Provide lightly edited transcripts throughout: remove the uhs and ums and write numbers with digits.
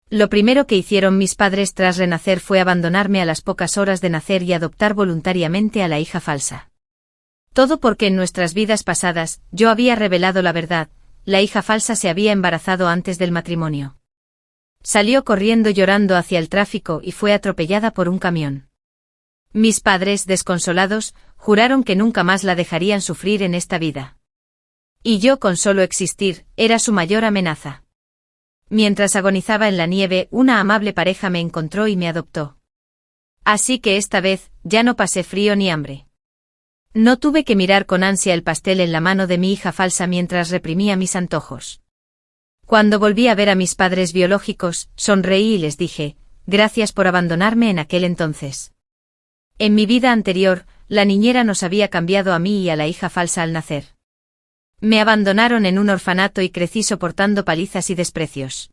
Lo primero que hicieron mis padres tras renacer fue abandonarme a las pocas horas de nacer y adoptar voluntariamente a la hija falsa. Todo porque en nuestras vidas pasadas, yo había revelado la verdad, la hija falsa se había embarazado antes del matrimonio. Salió corriendo llorando hacia el tráfico y fue atropellada por un camión. Mis padres, desconsolados, juraron que nunca más la dejarían sufrir en esta vida. Y yo, con solo existir, era su mayor amenaza. Mientras agonizaba en la nieve, una amable pareja me encontró y me adoptó. Así que esta vez, ya no pasé frío ni hambre. No tuve que mirar con ansia el pastel en la mano de mi hija falsa mientras reprimía mis antojos. Cuando volví a ver a mis padres biológicos, sonreí y les dije, gracias por abandonarme en aquel entonces. En mi vida anterior, la niñera nos había cambiado a mí y a la hija falsa al nacer. Me abandonaron en un orfanato y crecí soportando palizas y desprecios.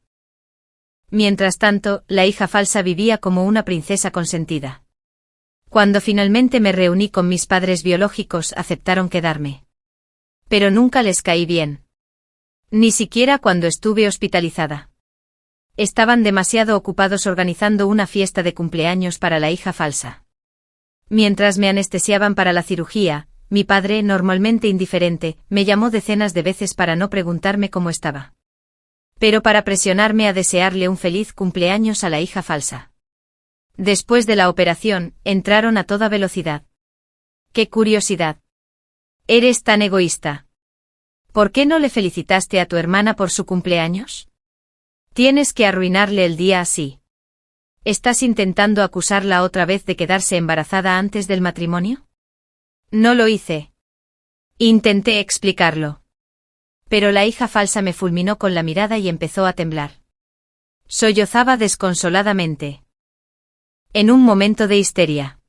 Mientras tanto, la hija falsa vivía como una princesa consentida. Cuando finalmente me reuní con mis padres biológicos, aceptaron quedarme. Pero nunca les caí bien. Ni siquiera cuando estuve hospitalizada. Estaban demasiado ocupados organizando una fiesta de cumpleaños para la hija falsa. Mientras me anestesiaban para la cirugía, mi padre, normalmente indiferente, me llamó decenas de veces para no preguntarme cómo estaba. Pero para presionarme a desearle un feliz cumpleaños a la hija falsa. Después de la operación, entraron a toda velocidad. ¡Qué curiosidad! ¿Eres tan egoísta? ¿Por qué no le felicitaste a tu hermana por su cumpleaños? Tienes que arruinarle el día así. ¿Estás intentando acusarla otra vez de quedarse embarazada antes del matrimonio? No lo hice. Intenté explicarlo. Pero la hija falsa me fulminó con la mirada y empezó a temblar. Sollozaba desconsoladamente. En un momento de histeria.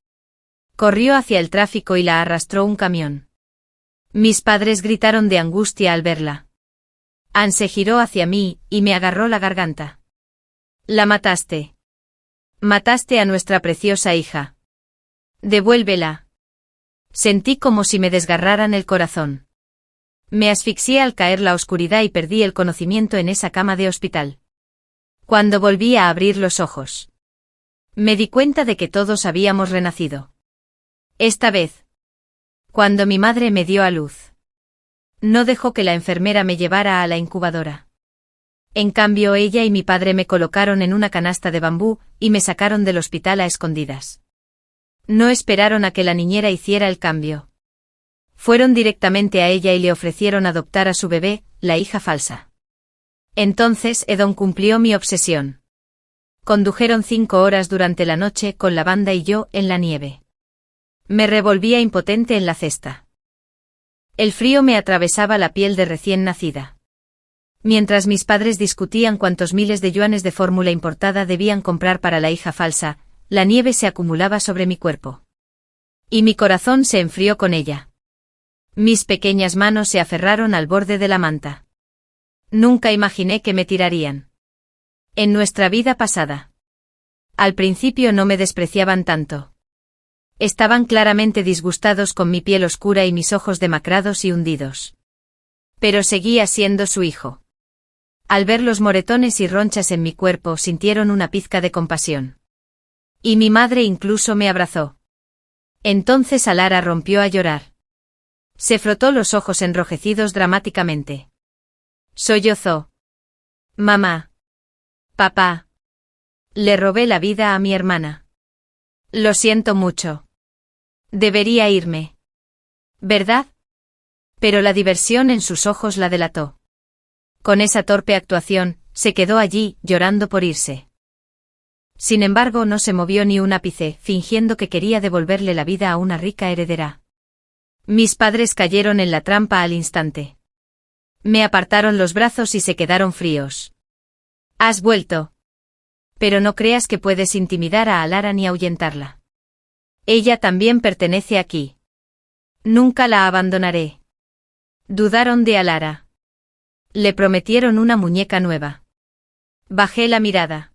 Corrió hacia el tráfico y la arrastró un camión. Mis padres gritaron de angustia al verla. Anne se giró hacia mí y me agarró la garganta. La mataste. Mataste a nuestra preciosa hija. Devuélvela. Sentí como si me desgarraran el corazón. Me asfixié al caer la oscuridad y perdí el conocimiento en esa cama de hospital. Cuando volví a abrir los ojos, me di cuenta de que todos habíamos renacido. Esta vez, cuando mi madre me dio a luz, no dejó que la enfermera me llevara a la incubadora. En cambio, ella y mi padre me colocaron en una canasta de bambú y me sacaron del hospital a escondidas. No esperaron a que la niñera hiciera el cambio. Fueron directamente a ella y le ofrecieron adoptar a su bebé, la hija falsa. Entonces Edon cumplió mi obsesión. Condujeron 5 horas durante la noche con la banda y yo en la nieve. Me revolvía impotente en la cesta. El frío me atravesaba la piel de recién nacida. Mientras mis padres discutían cuántos miles de yuanes de fórmula importada debían comprar para la hija falsa, la nieve se acumulaba sobre mi cuerpo. Y mi corazón se enfrió con ella. Mis pequeñas manos se aferraron al borde de la manta. Nunca imaginé que me tirarían. En nuestra vida pasada. Al principio no me despreciaban tanto. Estaban claramente disgustados con mi piel oscura y mis ojos demacrados y hundidos. Pero seguía siendo su hijo. Al ver los moretones y ronchas en mi cuerpo, sintieron una pizca de compasión. Y mi madre incluso me abrazó. Entonces Alara rompió a llorar. Se frotó los ojos enrojecidos dramáticamente. Sollozó. Mamá. Papá. Le robé la vida a mi hermana. Lo siento mucho. Debería irme. ¿Verdad? Pero la diversión en sus ojos la delató. Con esa torpe actuación, se quedó allí, llorando por irse. Sin embargo, no se movió ni un ápice, fingiendo que quería devolverle la vida a una rica heredera. Mis padres cayeron en la trampa al instante. Me apartaron los brazos y se quedaron fríos. ¿Has vuelto? Pero no creas que puedes intimidar a Alara ni ahuyentarla. Ella también pertenece aquí. Nunca la abandonaré. Dudaron de Alara. Le prometieron una muñeca nueva. Bajé la mirada.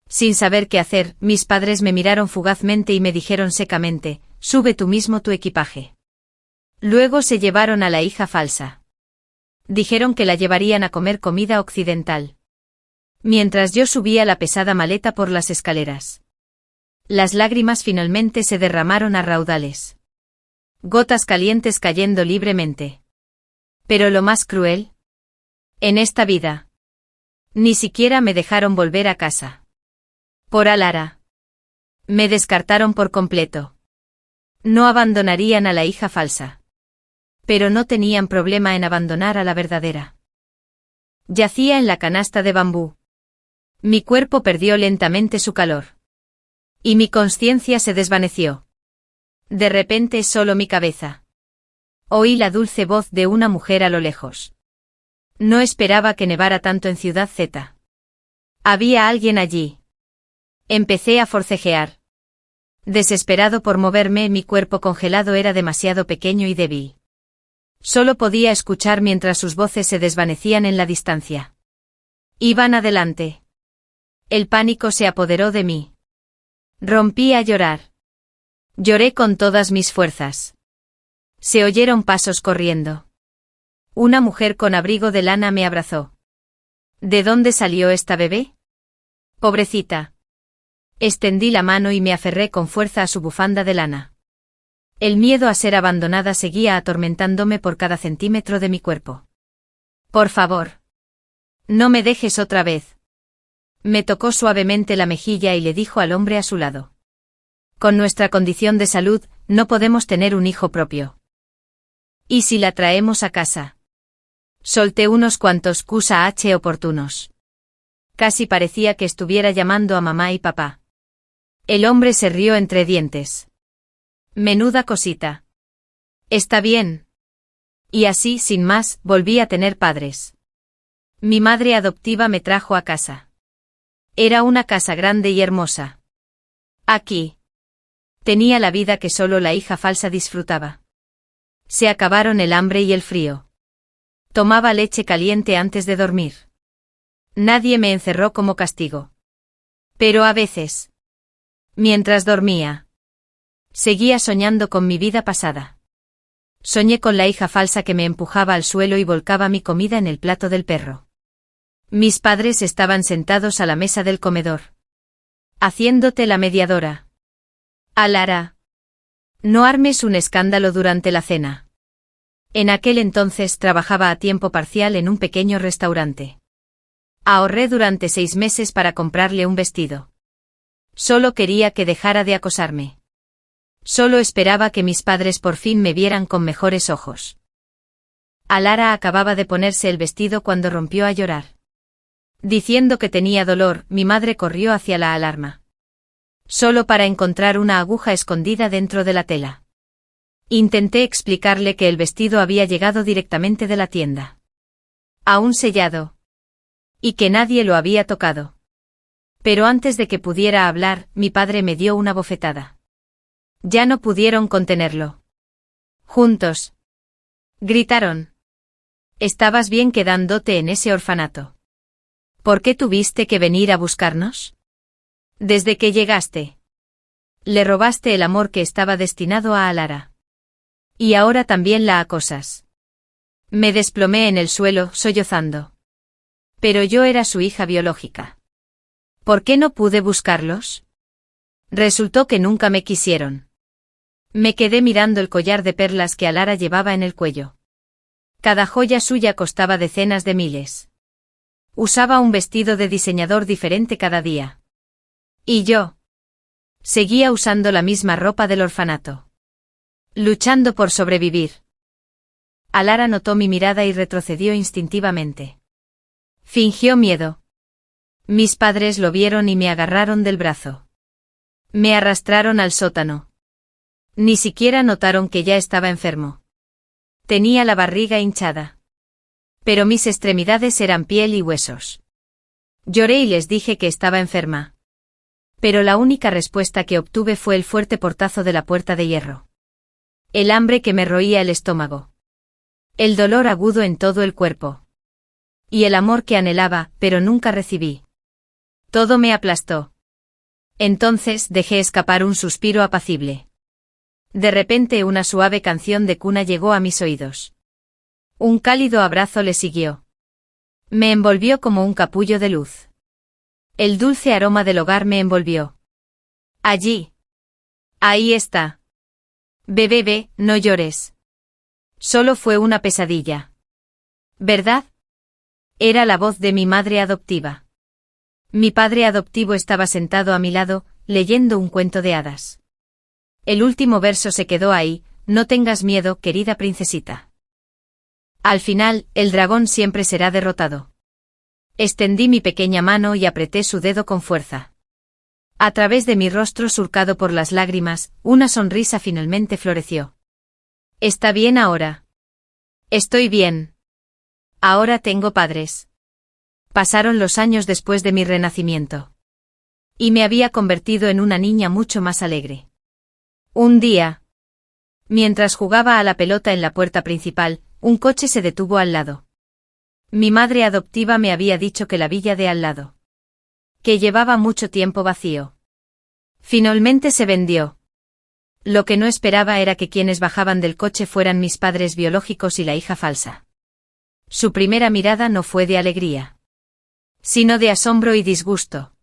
Sin saber qué hacer, mis padres me miraron fugazmente y me dijeron secamente, sube tú mismo tu equipaje. Luego se llevaron a la hija falsa. Dijeron que la llevarían a comer comida occidental. mientras yo subía la pesada maleta por las escaleras. Las lágrimas finalmente se derramaron a raudales. Gotas calientes cayendo libremente. Pero lo más cruel. En esta vida. Ni siquiera me dejaron volver a casa. Por Alara. Me descartaron por completo. No abandonarían a la hija falsa. Pero no tenían problema en abandonar a la verdadera. Yacía en la canasta de bambú. Mi cuerpo perdió lentamente su calor. Y mi conciencia se desvaneció. De repente solo mi cabeza. Oí la dulce voz de una mujer a lo lejos. No esperaba que nevara tanto en Ciudad Z. Había alguien allí. Empecé a forcejear. Desesperado por moverme, mi cuerpo congelado era demasiado pequeño y débil. Solo podía escuchar mientras sus voces se desvanecían en la distancia. Iban adelante. El pánico se apoderó de mí. Rompí a llorar. Lloré con todas mis fuerzas. Se oyeron pasos corriendo. Una mujer con abrigo de lana me abrazó. ¿De dónde salió esta bebé? Pobrecita. Extendí la mano y me aferré con fuerza a su bufanda de lana. El miedo a ser abandonada seguía atormentándome por cada centímetro de mi cuerpo. Por favor. No me dejes otra vez. Me tocó suavemente la mejilla y le dijo al hombre a su lado. Con nuestra condición de salud, no podemos tener un hijo propio. ¿Y si la traemos a casa? Solté unos cuantos QSH oportunos. Casi parecía que estuviera llamando a mamá y papá. El hombre se rió entre dientes. Menuda cosita. Está bien. Y así, sin más, volví a tener padres. Mi madre adoptiva me trajo a casa. Era una casa grande y hermosa. Aquí. Tenía la vida que solo la hija falsa disfrutaba. Se acabaron el hambre y el frío. Tomaba leche caliente antes de dormir. Nadie me encerró como castigo. Pero a veces, mientras dormía, seguía soñando con mi vida pasada. Soñé con la hija falsa que me empujaba al suelo y volcaba mi comida en el plato del perro. Mis padres estaban sentados a la mesa del comedor. Haciéndote la mediadora. Alara. No armes un escándalo durante la cena. En aquel entonces trabajaba a tiempo parcial en un pequeño restaurante. Ahorré durante 6 meses para comprarle un vestido. Solo quería que dejara de acosarme. Solo esperaba que mis padres por fin me vieran con mejores ojos. Alara acababa de ponerse el vestido cuando rompió a llorar. Diciendo que tenía dolor, mi madre corrió hacia la alarma. Solo para encontrar una aguja escondida dentro de la tela. Intenté explicarle que el vestido había llegado directamente de la tienda. Aún sellado. Y que nadie lo había tocado. Pero antes de que pudiera hablar, mi padre me dio una bofetada. Ya no pudieron contenerlo. Juntos. Gritaron. ¿Estabas bien quedándote en ese orfanato? ¿Por qué tuviste que venir a buscarnos? Desde que llegaste. Le robaste el amor que estaba destinado a Alara. Y ahora también la acosas. Me desplomé en el suelo, sollozando. Pero yo era su hija biológica. ¿Por qué no pude buscarlos? Resultó que nunca me quisieron. Me quedé mirando el collar de perlas que Alara llevaba en el cuello. Cada joya suya costaba decenas de miles. Usaba un vestido de diseñador diferente cada día. Y yo. Seguía usando la misma ropa del orfanato. Luchando por sobrevivir. Alara notó mi mirada y retrocedió instintivamente. Fingió miedo. Mis padres lo vieron y me agarraron del brazo. Me arrastraron al sótano. Ni siquiera notaron que ya estaba enfermo. Tenía la barriga hinchada. Pero mis extremidades eran piel y huesos. Lloré y les dije que estaba enferma. Pero la única respuesta que obtuve fue el fuerte portazo de la puerta de hierro. El hambre que me roía el estómago. El dolor agudo en todo el cuerpo. Y el amor que anhelaba, pero nunca recibí. Todo me aplastó. Entonces dejé escapar un suspiro apacible. De repente una suave canción de cuna llegó a mis oídos. Un cálido abrazo le siguió. Me envolvió como un capullo de luz. El dulce aroma del hogar me envolvió. Allí. Ahí está. Bebé, no llores. Solo fue una pesadilla. ¿Verdad? Era la voz de mi madre adoptiva. Mi padre adoptivo estaba sentado a mi lado, leyendo un cuento de hadas. El último verso se quedó ahí: no tengas miedo, querida princesita. Al final, el dragón siempre será derrotado. Extendí mi pequeña mano y apreté su dedo con fuerza. A través de mi rostro surcado por las lágrimas, una sonrisa finalmente floreció. ¿Está bien ahora? Estoy bien. Ahora tengo padres. Pasaron los años después de mi renacimiento. Y me había convertido en una niña mucho más alegre. Un día, mientras jugaba a la pelota en la puerta principal, un coche se detuvo al lado. Mi madre adoptiva me había dicho que la villa de al lado, que llevaba mucho tiempo vacío, finalmente se vendió. Lo que no esperaba era que quienes bajaban del coche fueran mis padres biológicos y la hija falsa. Su primera mirada no fue de alegría, sino de asombro y disgusto.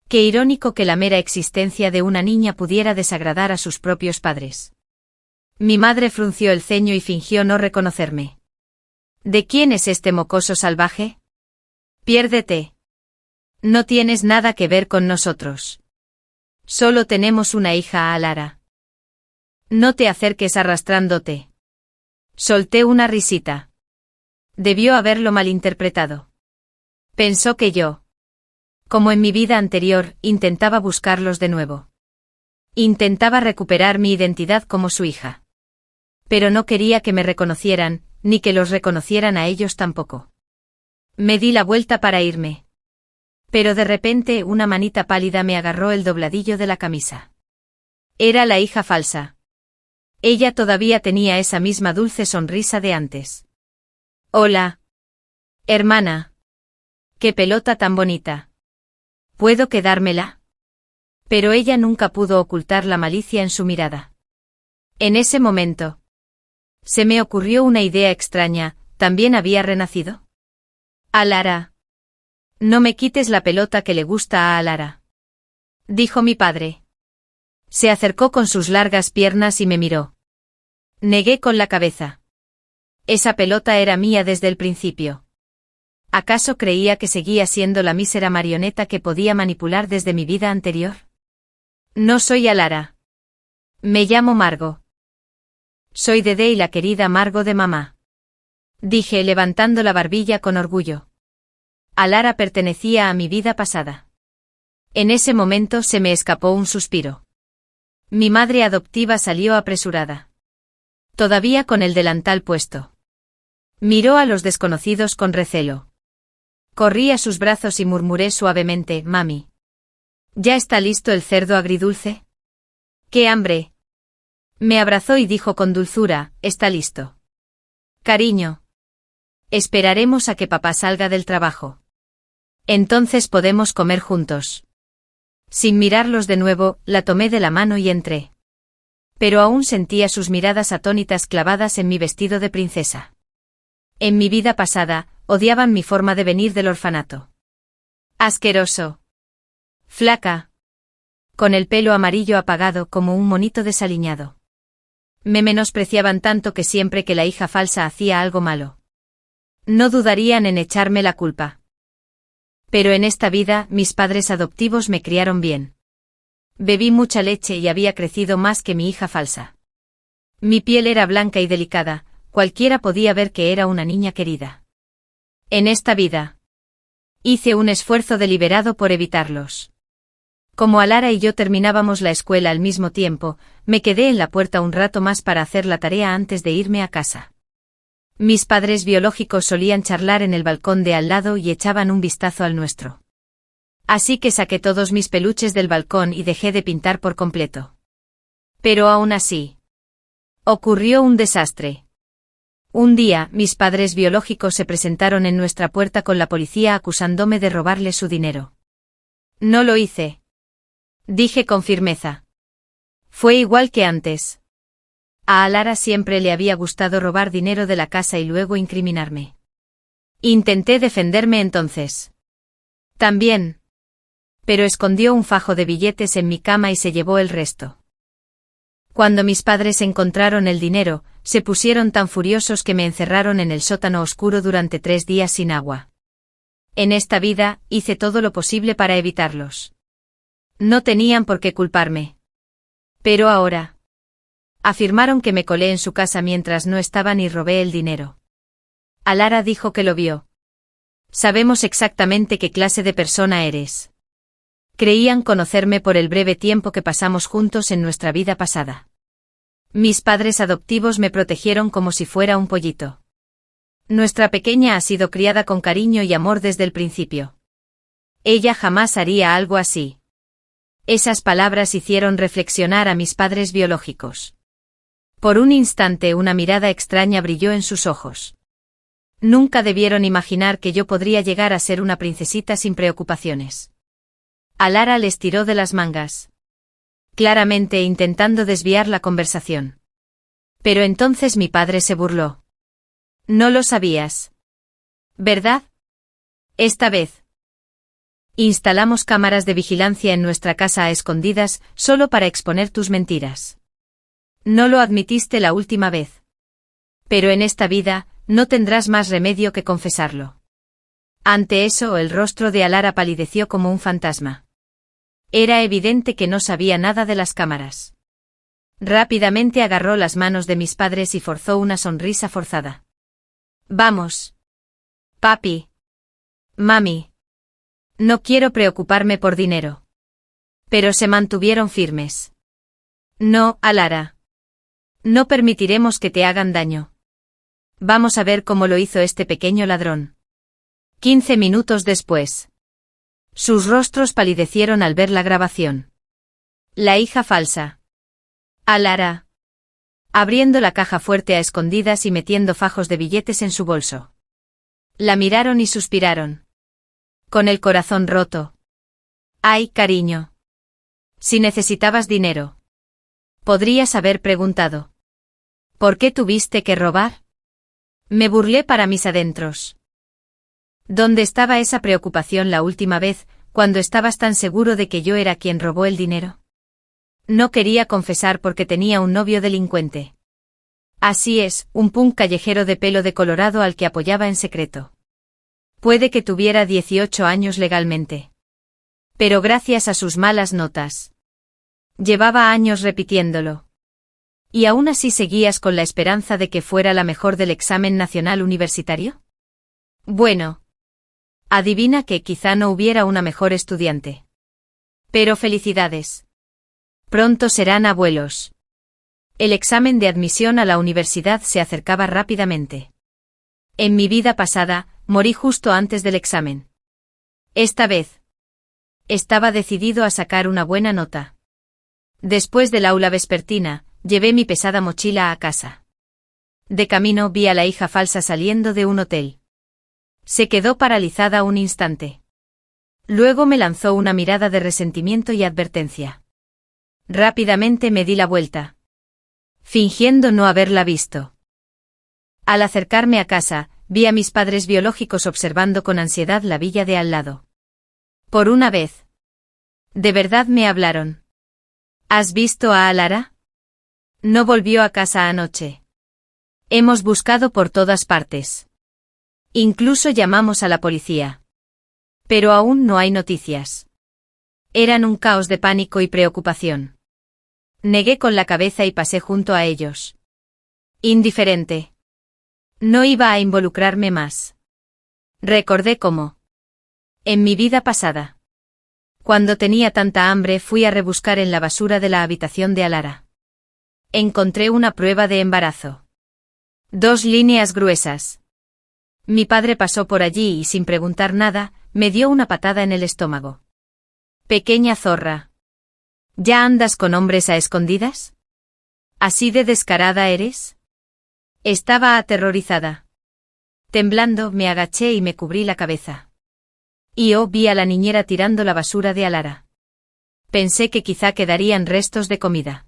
Qué irónico que la mera existencia de una niña pudiera desagradar a sus propios padres. Mi madre frunció el ceño y fingió no reconocerme. ¿De quién es este mocoso salvaje? Piérdete. No tienes nada que ver con nosotros. Solo tenemos una hija, Alara. No te acerques arrastrándote. Solté una risita. Debió haberlo malinterpretado. Pensó que yo, como en mi vida anterior, intentaba buscarlos de nuevo. Intentaba recuperar mi identidad como su hija. Pero no quería que me reconocieran, ni que los reconocieran a ellos tampoco. Me di la vuelta para irme. Pero de repente una manita pálida me agarró el dobladillo de la camisa. Era la hija falsa. Ella todavía tenía esa misma dulce sonrisa de antes. Hola. Hermana. Qué pelota tan bonita. ¿Puedo quedármela? Pero ella nunca pudo ocultar la malicia en su mirada. En ese momento, se me ocurrió una idea extraña: ¿también había renacido? Alara. No me quites la pelota que le gusta a Alara, dijo mi padre. Se acercó con sus largas piernas y me miró. Negué con la cabeza. Esa pelota era mía desde el principio. ¿Acaso creía que seguía siendo la mísera marioneta que podía manipular desde mi vida anterior? No soy Alara. Me llamo Margo. Soy Dede y la querida Margo de mamá, dije levantando la barbilla con orgullo. Alara pertenecía a mi vida pasada. En ese momento se me escapó un suspiro. Mi madre adoptiva salió apresurada, todavía con el delantal puesto. Miró a los desconocidos con recelo. Corrí a sus brazos y murmuré suavemente: Mami. ¿Ya está listo el cerdo agridulce? ¡Qué hambre! Me abrazó y dijo con dulzura: está listo. Cariño. Esperaremos a que papá salga del trabajo. Entonces podemos comer juntos. Sin mirarlos de nuevo, la tomé de la mano y entré. Pero aún sentía sus miradas atónitas clavadas en mi vestido de princesa. En mi vida pasada, odiaban mi forma de venir del orfanato. Asqueroso. Flaca. Con el pelo amarillo apagado como un monito desaliñado. Me menospreciaban tanto que siempre que la hija falsa hacía algo malo, no dudarían en echarme la culpa. Pero en esta vida, mis padres adoptivos me criaron bien. Bebí mucha leche y había crecido más que mi hija falsa. Mi piel era blanca y delicada, cualquiera podía ver que era una niña querida. En esta vida, hice un esfuerzo deliberado por evitarlos. Como Alara y yo terminábamos la escuela al mismo tiempo, me quedé en la puerta un rato más para hacer la tarea antes de irme a casa. Mis padres biológicos solían charlar en el balcón de al lado y echaban un vistazo al nuestro. Así que saqué todos mis peluches del balcón y dejé de pintar por completo. Pero aún así, ocurrió un desastre. Un día, mis padres biológicos se presentaron en nuestra puerta con la policía acusándome de robarle su dinero. No lo hice, dije con firmeza. Fue igual que antes. A Alara siempre le había gustado robar dinero de la casa y luego incriminarme. Intenté defenderme entonces. También. pero escondió un fajo de billetes en mi cama y se llevó el resto. Cuando mis padres encontraron el dinero, se pusieron tan furiosos que me encerraron en el sótano oscuro durante 3 días sin agua. En esta vida, hice todo lo posible para evitarlos. No tenían por qué culparme. Pero ahora. Afirmaron que me colé en su casa mientras no estaban y robé el dinero. Alara dijo que lo vio. Sabemos exactamente qué clase de persona eres. Creían conocerme por el breve tiempo que pasamos juntos en nuestra vida pasada. Mis padres adoptivos me protegieron como si fuera un pollito. Nuestra pequeña ha sido criada con cariño y amor desde el principio. Ella jamás haría algo así. Esas palabras hicieron reflexionar a mis padres biológicos. Por un instante una mirada extraña brilló en sus ojos. Nunca debieron imaginar que yo podría llegar a ser una princesita sin preocupaciones. Alara les tiró de las mangas. Claramente intentando desviar la conversación. Pero entonces mi padre se burló. No lo sabías. ¿Verdad? Esta vez. Instalamos cámaras de vigilancia en nuestra casa a escondidas, solo para exponer tus mentiras. No lo admitiste la última vez. Pero en esta vida, no tendrás más remedio que confesarlo. Ante eso, el rostro de Alara palideció como un fantasma. Era evidente que no sabía nada de las cámaras. Rápidamente agarró las manos de mis padres y forzó una sonrisa forzada. Vamos. Papi. Mami. No quiero preocuparme por dinero. Pero se mantuvieron firmes. No, Alara. No permitiremos que te hagan daño. Vamos a ver cómo lo hizo este pequeño ladrón. 15 minutos después. Sus rostros palidecieron al ver la grabación. La hija falsa. Alara. Abriendo la caja fuerte a escondidas y metiendo fajos de billetes en su bolso. La miraron y suspiraron. Con el corazón roto. Ay, cariño. Si necesitabas dinero. Podrías haber preguntado. ¿Por qué tuviste que robar? Me burlé para mis adentros. ¿Dónde estaba esa preocupación la última vez, cuando estabas tan seguro de que yo era quien robó el dinero? No quería confesar porque tenía un novio delincuente. Así es, un punk callejero de pelo de colorado al que apoyaba en secreto. Puede que tuviera 18 años legalmente. Pero gracias a sus malas notas. Llevaba años repitiéndolo. ¿Y aún así seguías con la esperanza de que fuera la mejor del examen nacional universitario? Bueno. Adivina que quizá no hubiera una mejor estudiante. Pero felicidades. Pronto serán abuelos. El examen de admisión a la universidad se acercaba rápidamente. En mi vida pasada, morí justo antes del examen. Esta vez. Estaba decidido a sacar una buena nota. Después del aula vespertina, llevé mi pesada mochila a casa. De camino vi a la hija falsa saliendo de un hotel. Se quedó paralizada un instante. Luego me lanzó una mirada de resentimiento y advertencia. Rápidamente me di la vuelta. Fingiendo no haberla visto. Al acercarme a casa, vi a mis padres biológicos observando con ansiedad la villa de al lado. Por una vez. ¿De verdad me hablaron? ¿Has visto a Alara? No volvió a casa anoche. Hemos buscado por todas partes. Incluso llamamos a la policía. Pero aún no hay noticias. Eran un caos de pánico y preocupación. Negué con la cabeza y pasé junto a ellos. Indiferente. No iba a involucrarme más. Recordé cómo. En mi vida pasada. Cuando tenía tanta hambre fui a rebuscar en la basura de la habitación de Alara. Encontré una prueba de embarazo. 2 líneas gruesas. Mi padre pasó por allí y sin preguntar nada, me dio una patada en el estómago. Pequeña zorra. ¿Ya andas con hombres a escondidas? ¿Así de descarada eres? Estaba aterrorizada. Temblando, me agaché y me cubrí la cabeza. Y vi a la niñera tirando la basura de Alara. Pensé que quizá quedarían restos de comida.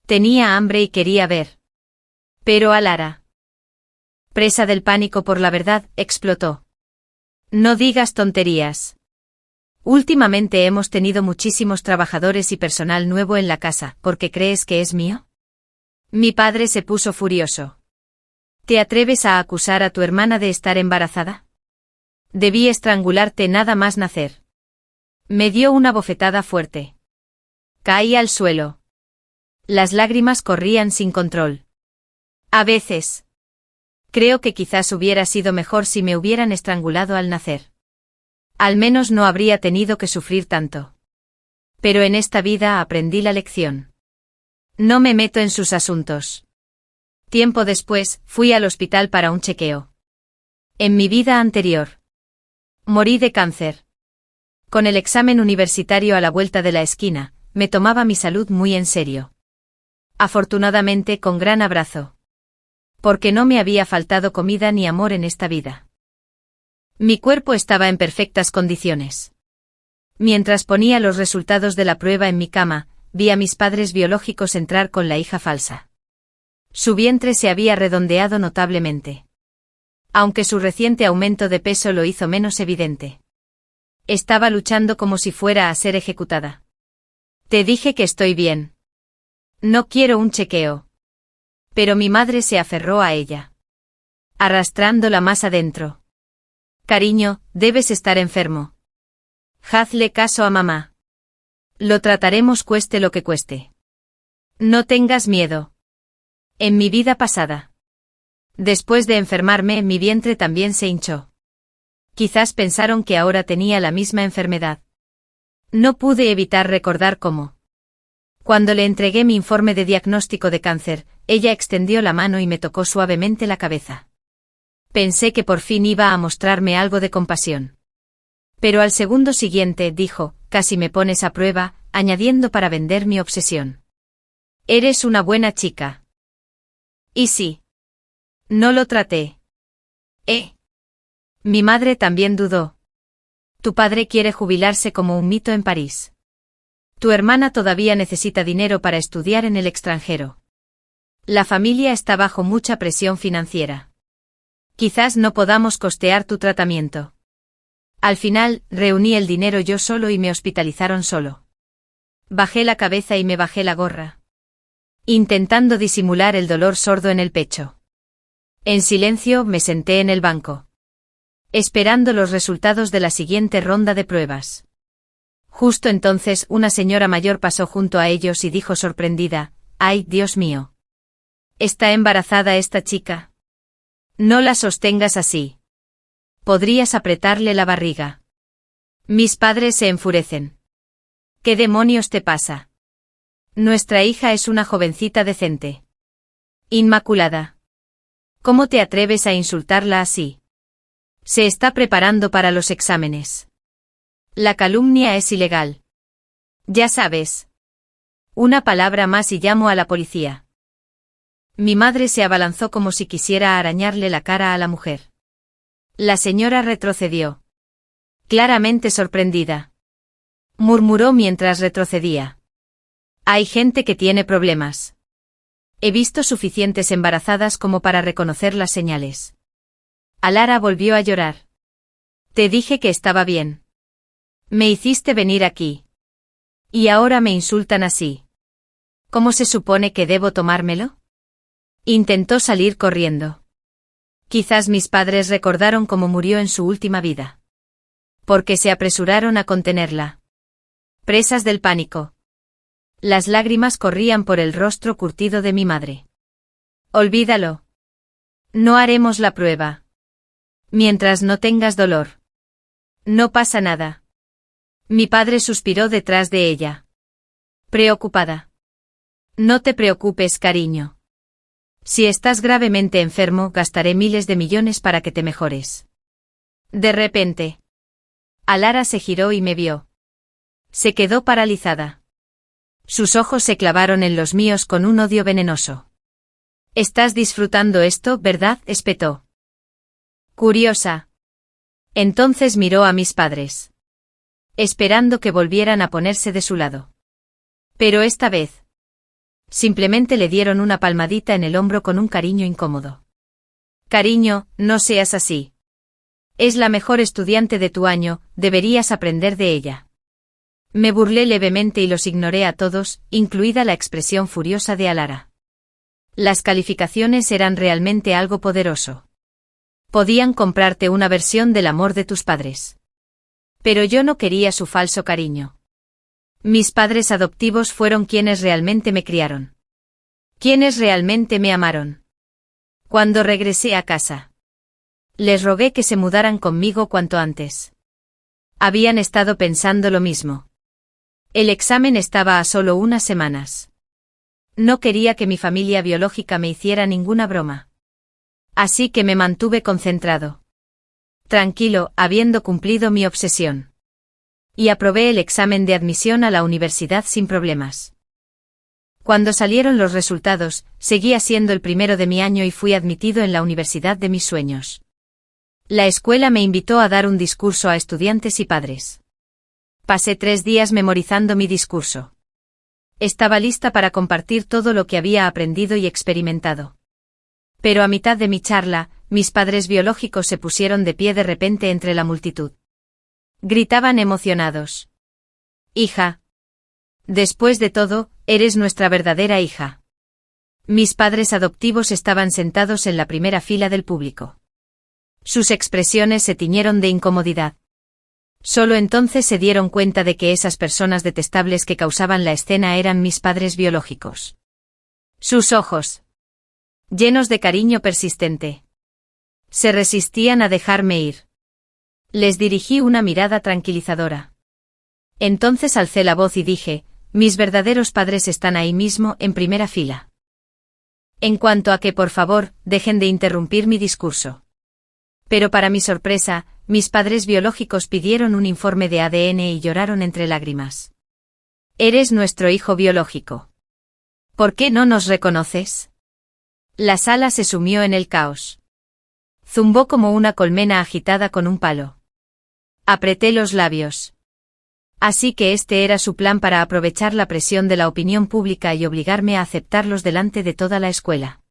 Tenía hambre y quería ver. Pero Alara, presa del pánico por la verdad, explotó. No digas tonterías. Últimamente hemos tenido muchísimos trabajadores y personal nuevo en la casa, ¿por qué crees que es mío? Mi padre se puso furioso. ¿Te atreves a acusar a tu hermana de estar embarazada? Debí estrangularte nada más nacer. Me dio una bofetada fuerte. Caí al suelo. Las lágrimas corrían sin control. A veces. Creo que quizás hubiera sido mejor si me hubieran estrangulado al nacer. Al menos no habría tenido que sufrir tanto. Pero en esta vida aprendí la lección. No me meto en sus asuntos. Tiempo después, fui al hospital para un chequeo. En mi vida anterior. Morí de cáncer. Con el examen universitario a la vuelta de la esquina, me tomaba mi salud muy en serio. Afortunadamente con gran abrazo. Porque no me había faltado comida ni amor en esta vida. Mi cuerpo estaba en perfectas condiciones. Mientras ponía los resultados de la prueba en mi cama, vi a mis padres biológicos entrar con la hija falsa. Su vientre se había redondeado notablemente. Aunque su reciente aumento de peso lo hizo menos evidente. Estaba luchando como si fuera a ser ejecutada. Te dije que estoy bien. No quiero un chequeo. Pero mi madre se aferró a ella. Arrastrándola más adentro. Cariño, debes estar enfermo. Hazle caso a mamá. Lo trataremos cueste lo que cueste. No tengas miedo. En mi vida pasada. Después de enfermarme, mi vientre también se hinchó. Quizás pensaron que ahora tenía la misma enfermedad. No pude evitar recordar cómo. Cuando le entregué mi informe de diagnóstico de cáncer, ella extendió la mano y me tocó suavemente la cabeza. Pensé que por fin iba a mostrarme algo de compasión. Pero al segundo siguiente dijo, casi me pones a prueba, añadiendo para vender mi obsesión. Eres una buena chica. Y sí. No lo traté. Mi madre también dudó. Tu padre quiere jubilarse como un mito en París. Tu hermana todavía necesita dinero para estudiar en el extranjero. La familia está bajo mucha presión financiera. Quizás no podamos costear tu tratamiento. Al final, reuní el dinero yo solo y me hospitalizaron solo. Bajé la cabeza y me bajé la gorra. Intentando disimular el dolor sordo en el pecho. En silencio me senté en el banco. Esperando los resultados de la siguiente ronda de pruebas. Justo entonces una señora mayor pasó junto a ellos y dijo sorprendida, ¡ay, Dios mío! ¿Está embarazada esta chica? No la sostengas así. Podrías apretarle la barriga. Mis padres se enfurecen. ¿Qué demonios te pasa? Nuestra hija es una jovencita decente. Inmaculada. ¿Cómo te atreves a insultarla así? Se está preparando para los exámenes. La calumnia es ilegal. Ya sabes. Una palabra más y llamo a la policía. Mi madre se abalanzó como si quisiera arañarle la cara a la mujer. La señora retrocedió. Claramente sorprendida. Murmuró mientras retrocedía. Hay gente que tiene problemas. He visto suficientes embarazadas como para reconocer las señales. Alara volvió a llorar. Te dije que estaba bien. Me hiciste venir aquí. Y ahora me insultan así. ¿Cómo se supone que debo tomármelo? Intentó salir corriendo. Quizás mis padres recordaron cómo murió en su última vida. Porque se apresuraron a contenerla. Presas del pánico. Las lágrimas corrían por el rostro curtido de mi madre. Olvídalo. No haremos la prueba. Mientras no tengas dolor. No pasa nada. Mi padre suspiró detrás de ella. Preocupada. No te preocupes, cariño. Si estás gravemente enfermo, gastaré miles de millones para que te mejores. De repente. Alara se giró y me vio. Se quedó paralizada. Sus ojos se clavaron en los míos con un odio venenoso. Estás disfrutando esto, ¿verdad?, espetó. Curiosa. Entonces miró a mis padres. Esperando que volvieran a ponerse de su lado. Pero esta vez. Simplemente le dieron una palmadita en el hombro con un cariño incómodo. Cariño, no seas así. Es la mejor estudiante de tu año, deberías aprender de ella. Me burlé levemente y los ignoré a todos, incluida la expresión furiosa de Alara. Las calificaciones eran realmente algo poderoso. Podían comprarte una versión del amor de tus padres. Pero yo no quería su falso cariño. Mis padres adoptivos fueron quienes realmente me criaron. Quienes realmente me amaron. Cuando regresé a casa, les rogué que se mudaran conmigo cuanto antes. Habían estado pensando lo mismo. El examen estaba a solo unas semanas. No quería que mi familia biológica me hiciera ninguna broma. Así que me mantuve concentrado. Tranquilo, habiendo cumplido mi obsesión. Y aprobé el examen de admisión a la universidad sin problemas. Cuando salieron los resultados, seguía siendo el primero de mi año y fui admitido en la universidad de mis sueños. La escuela me invitó a dar un discurso a estudiantes y padres. Pasé 3 días memorizando mi discurso. Estaba lista para compartir todo lo que había aprendido y experimentado. Pero a mitad de mi charla, mis padres biológicos se pusieron de pie de repente entre la multitud. Gritaban emocionados. Hija. Después de todo, eres nuestra verdadera hija. Mis padres adoptivos estaban sentados en la primera fila del público. Sus expresiones se tiñeron de incomodidad. Solo entonces se dieron cuenta de que esas personas detestables que causaban la escena eran mis padres biológicos. Sus ojos, llenos de cariño persistente, se resistían a dejarme ir. Les dirigí una mirada tranquilizadora. Entonces alcé la voz y dije, mis verdaderos padres están ahí mismo, en primera fila. En cuanto a que por favor, dejen de interrumpir mi discurso. Pero para mi sorpresa, mis padres biológicos pidieron un informe de ADN y lloraron entre lágrimas. Eres nuestro hijo biológico. ¿Por qué no nos reconoces? La sala se sumió en el caos. Zumbó como una colmena agitada con un palo. Apreté los labios. Así que este era su plan para aprovechar la presión de la opinión pública y obligarme a aceptarlos delante de toda la escuela.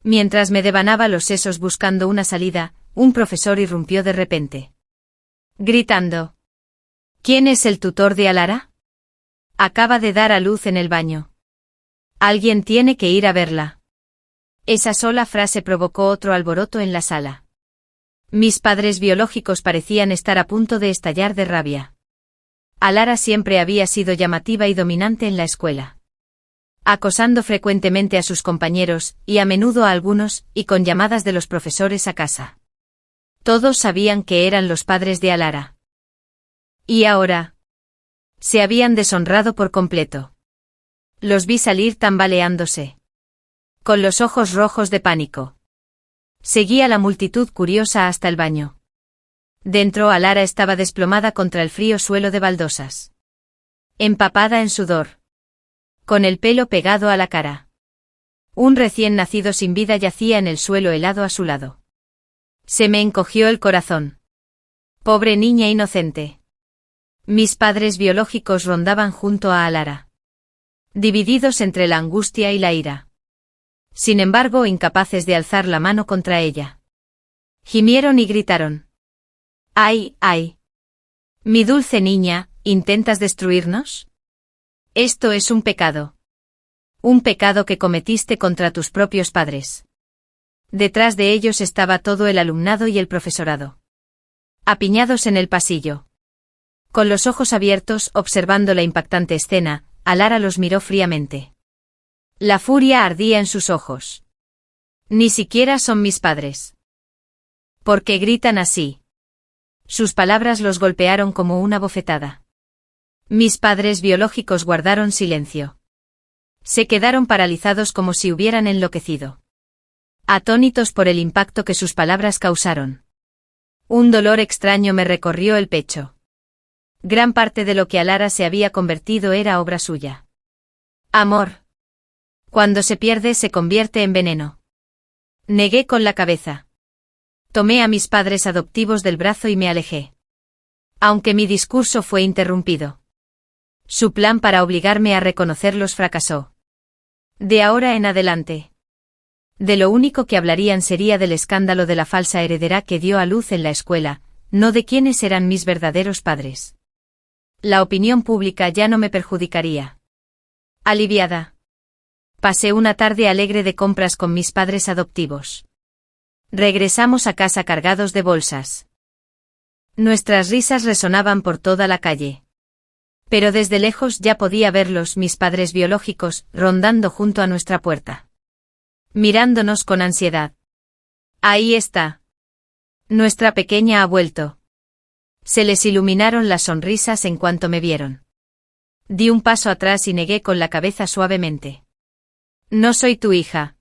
Mientras me devanaba los sesos buscando una salida, un profesor irrumpió de repente. Gritando. ¿Quién es el tutor de Alara? Acaba de dar a luz en el baño. Alguien tiene que ir a verla. Esa sola frase provocó otro alboroto en la sala. Mis padres biológicos parecían estar a punto de estallar de rabia. Alara siempre había sido llamativa y dominante en la escuela. Acosando frecuentemente a sus compañeros, y a menudo a algunos, y con llamadas de los profesores a casa. Todos sabían que eran los padres de Alara. Y ahora, se habían deshonrado por completo. Los vi salir tambaleándose. Con los ojos rojos de pánico. Seguía la multitud curiosa hasta el baño. Dentro Alara estaba desplomada contra el frío suelo de baldosas. Empapada en sudor. Con el pelo pegado a la cara. Un recién nacido sin vida yacía en el suelo helado a su lado. Se me encogió el corazón. Pobre niña inocente. Mis padres biológicos rondaban junto a Alara. Divididos entre la angustia y la ira. Sin embargo, incapaces de alzar la mano contra ella. Gimieron y gritaron. ¡Ay, ay! Mi dulce niña, ¿intentas destruirnos? Esto es un pecado. Un pecado que cometiste contra tus propios padres. Detrás de ellos estaba todo el alumnado y el profesorado. Apiñados en el pasillo. Con los ojos abiertos, observando la impactante escena, Alara los miró fríamente. La furia ardía en sus ojos. Ni siquiera son mis padres. ¿Por qué gritan así? Sus palabras los golpearon como una bofetada. Mis padres biológicos guardaron silencio. Se quedaron paralizados como si hubieran enloquecido. Atónitos por el impacto que sus palabras causaron. Un dolor extraño me recorrió el pecho. Gran parte de lo que Alara se había convertido era obra suya. Amor. Cuando se pierde se convierte en veneno. Negué con la cabeza. Tomé a mis padres adoptivos del brazo y me alejé. Aunque mi discurso fue interrumpido. Su plan para obligarme a reconocerlos fracasó. De ahora en adelante. De lo único que hablarían sería del escándalo de la falsa heredera que dio a luz en la escuela, no de quiénes eran mis verdaderos padres. La opinión pública ya no me perjudicaría. Aliviada. Pasé una tarde alegre de compras con mis padres adoptivos. Regresamos a casa cargados de bolsas. Nuestras risas resonaban por toda la calle. Pero desde lejos ya podía verlos, mis padres biológicos, rondando junto a nuestra puerta. Mirándonos con ansiedad. Ahí está. Nuestra pequeña ha vuelto. Se les iluminaron las sonrisas en cuanto me vieron. Di un paso atrás y negué con la cabeza suavemente. No soy tu hija.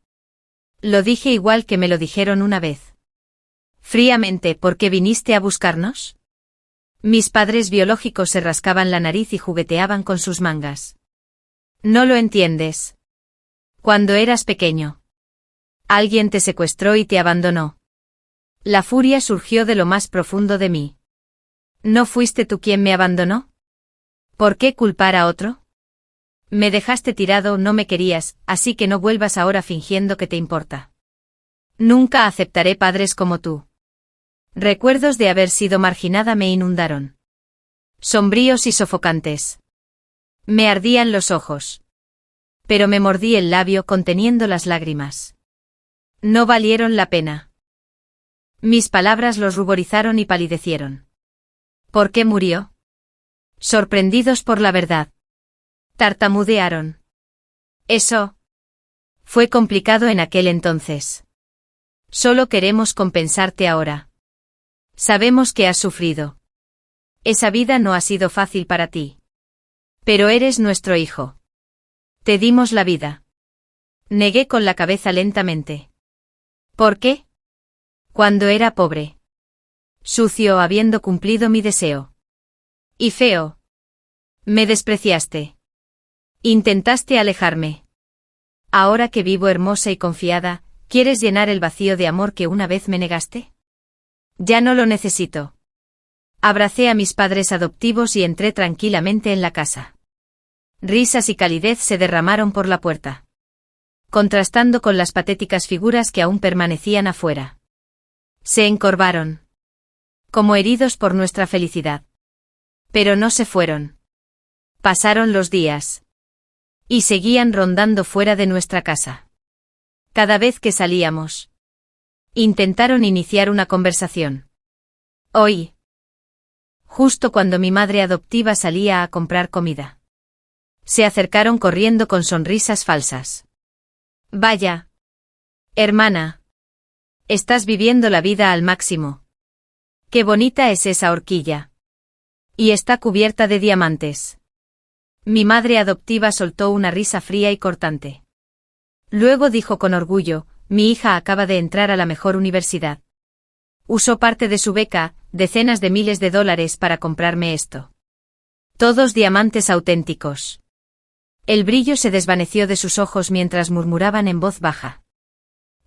Lo dije igual que me lo dijeron una vez. Fríamente, ¿por qué viniste a buscarnos? Mis padres biológicos se rascaban la nariz y jugueteaban con sus mangas. No lo entiendes. Cuando eras pequeño, alguien te secuestró y te abandonó. La furia surgió de lo más profundo de mí. ¿No fuiste tú quien me abandonó? ¿Por qué culpar a otro? Me dejaste tirado, no me querías, así que no vuelvas ahora fingiendo que te importa. Nunca aceptaré padres como tú. Recuerdos de haber sido marginada me inundaron. Sombríos y sofocantes. Me ardían los ojos. Pero me mordí el labio conteniendo las lágrimas. No valieron la pena. Mis palabras los ruborizaron y palidecieron. ¿Por qué murió? Sorprendidos por la verdad. Tartamudearon. Eso. Fue complicado en aquel entonces. Solo queremos compensarte ahora. Sabemos que has sufrido. Esa vida no ha sido fácil para ti. Pero eres nuestro hijo. Te dimos la vida. Negué con la cabeza lentamente. ¿Por qué? Cuando era pobre. Sucio habiendo cumplido mi deseo. Y feo. Me despreciaste. Intentaste alejarme. Ahora que vivo hermosa y confiada, ¿quieres llenar el vacío de amor que una vez me negaste? Ya no lo necesito. Abracé a mis padres adoptivos y entré tranquilamente en la casa. Risas y calidez se derramaron por la puerta, contrastando con las patéticas figuras que aún permanecían afuera. Se encorvaron, como heridos por nuestra felicidad. Pero no se fueron. Pasaron los días. Y seguían rondando fuera de nuestra casa. Cada vez que salíamos, intentaron iniciar una conversación. Hoy. Justo cuando mi madre adoptiva salía a comprar comida. Se acercaron corriendo con sonrisas falsas. Vaya. Hermana. Estás viviendo la vida al máximo. Qué bonita es esa horquilla. Y está cubierta de diamantes. Mi madre adoptiva soltó una risa fría y cortante. Luego dijo con orgullo, mi hija acaba de entrar a la mejor universidad. Usó parte de su beca, decenas de miles de dólares para comprarme esto. Todos diamantes auténticos. El brillo se desvaneció de sus ojos mientras murmuraban en voz baja.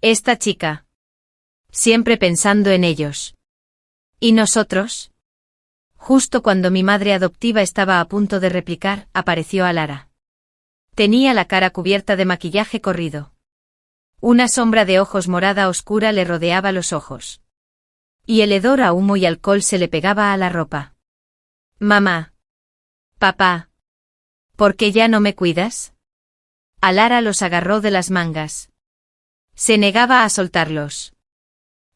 Esta chica. Siempre pensando en ellos. ¿Y nosotros? Justo cuando mi madre adoptiva estaba a punto de replicar, apareció Alara. Tenía la cara cubierta de maquillaje corrido. Una sombra de ojos morada oscura le rodeaba los ojos. Y el hedor a humo y alcohol se le pegaba a la ropa. Mamá. Papá. ¿Por qué ya no me cuidas? Alara los agarró de las mangas. Se negaba a soltarlos.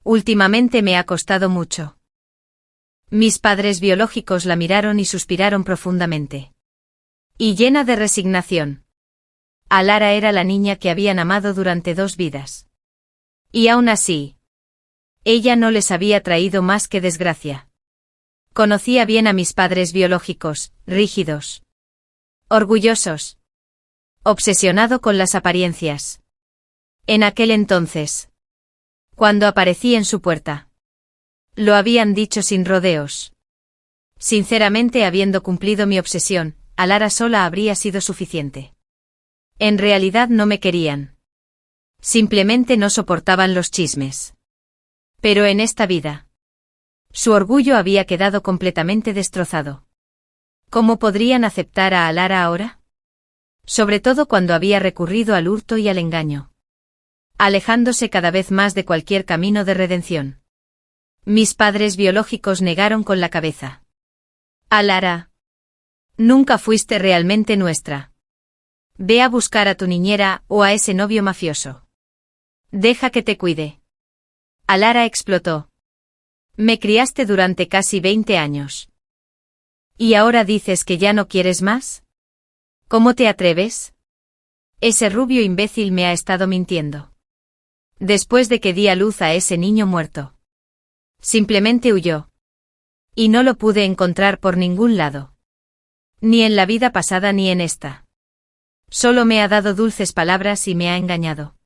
Últimamente me ha costado mucho. Mis padres biológicos la miraron y suspiraron profundamente. Y llena de resignación. Alara era la niña que habían amado durante 2 vidas. Y aún así, ella no les había traído más que desgracia. Conocía bien a mis padres biológicos, rígidos. Orgullosos. Obsesionado con las apariencias. En aquel entonces. Cuando aparecí en su puerta. Lo habían dicho sin rodeos. Sinceramente, habiendo cumplido mi obsesión, Alara sola habría sido suficiente. En realidad no me querían. Simplemente no soportaban los chismes. Pero en esta vida. Su orgullo había quedado completamente destrozado. ¿Cómo podrían aceptar a Alara ahora? Sobre todo cuando había recurrido al hurto y al engaño. alejándose cada vez más de cualquier camino de redención. Mis padres biológicos negaron con la cabeza. Alara. Nunca fuiste realmente nuestra. Ve a buscar a tu niñera o a ese novio mafioso. Deja que te cuide. Alara explotó. Me criaste durante casi 20 años. ¿Y ahora dices que ya no quieres más? ¿Cómo te atreves? Ese rubio imbécil me ha estado mintiendo. Después de que di a luz a ese niño muerto. Simplemente huyó. Y no lo pude encontrar por ningún lado. Ni en la vida pasada ni en esta. Solo me ha dado dulces palabras y me ha engañado.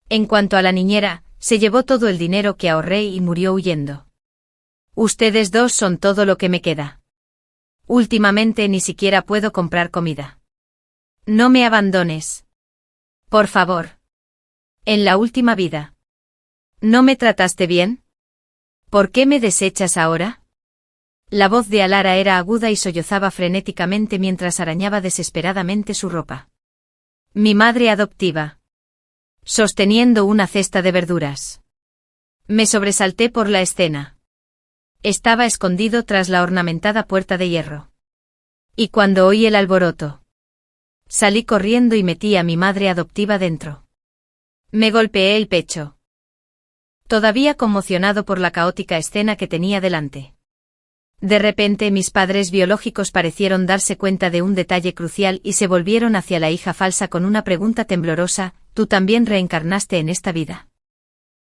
En cuanto a la niñera, se llevó todo el dinero que ahorré y murió huyendo. Ustedes dos son todo lo que me queda. Últimamente ni siquiera puedo comprar comida. No me abandones. Por favor. En la última vida. ¿No me trataste bien? ¿Por qué me desechas ahora? La voz de Alara era aguda y sollozaba frenéticamente mientras arañaba desesperadamente su ropa. Mi madre adoptiva. Sosteniendo una cesta de verduras. Me sobresalté por la escena. Estaba escondido tras la ornamentada puerta de hierro. Y cuando oí el alboroto, salí corriendo y metí a mi madre adoptiva dentro. Me golpeé el pecho. Todavía conmocionado por la caótica escena que tenía delante. De repente mis padres biológicos parecieron darse cuenta de un detalle crucial y se volvieron hacia la hija falsa con una pregunta temblorosa: ¿tú también reencarnaste en esta vida?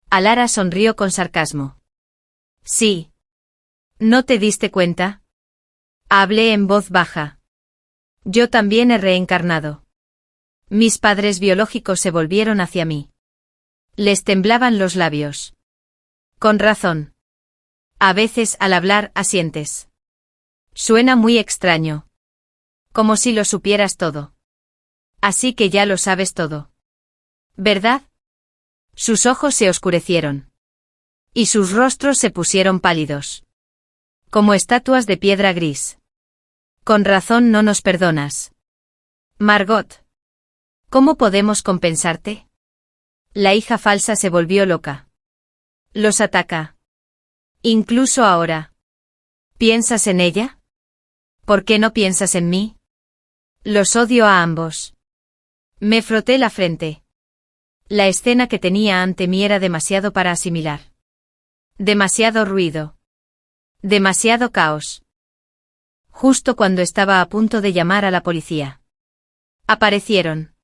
Alara sonrió con sarcasmo. Sí. ¿No te diste cuenta? Hablé en voz baja. Yo también he reencarnado. Mis padres biológicos se volvieron hacia mí. Les temblaban los labios. Con razón. A veces al hablar asientes. Suena muy extraño. Como si lo supieras todo. Así que ya lo sabes todo. ¿Verdad? Sus ojos se oscurecieron. Y sus rostros se pusieron pálidos. Como estatuas de piedra gris. Con razón no nos perdonas. Margot. ¿Cómo podemos compensarte? La hija falsa se volvió loca. Los ataca. Incluso ahora. ¿Piensas en ella? ¿Por qué no piensas en mí? Los odio a ambos. Me froté la frente. La escena que tenía ante mí era demasiado para asimilar. Demasiado ruido. Demasiado caos. Justo cuando estaba a punto de llamar a la policía. Aparecieron.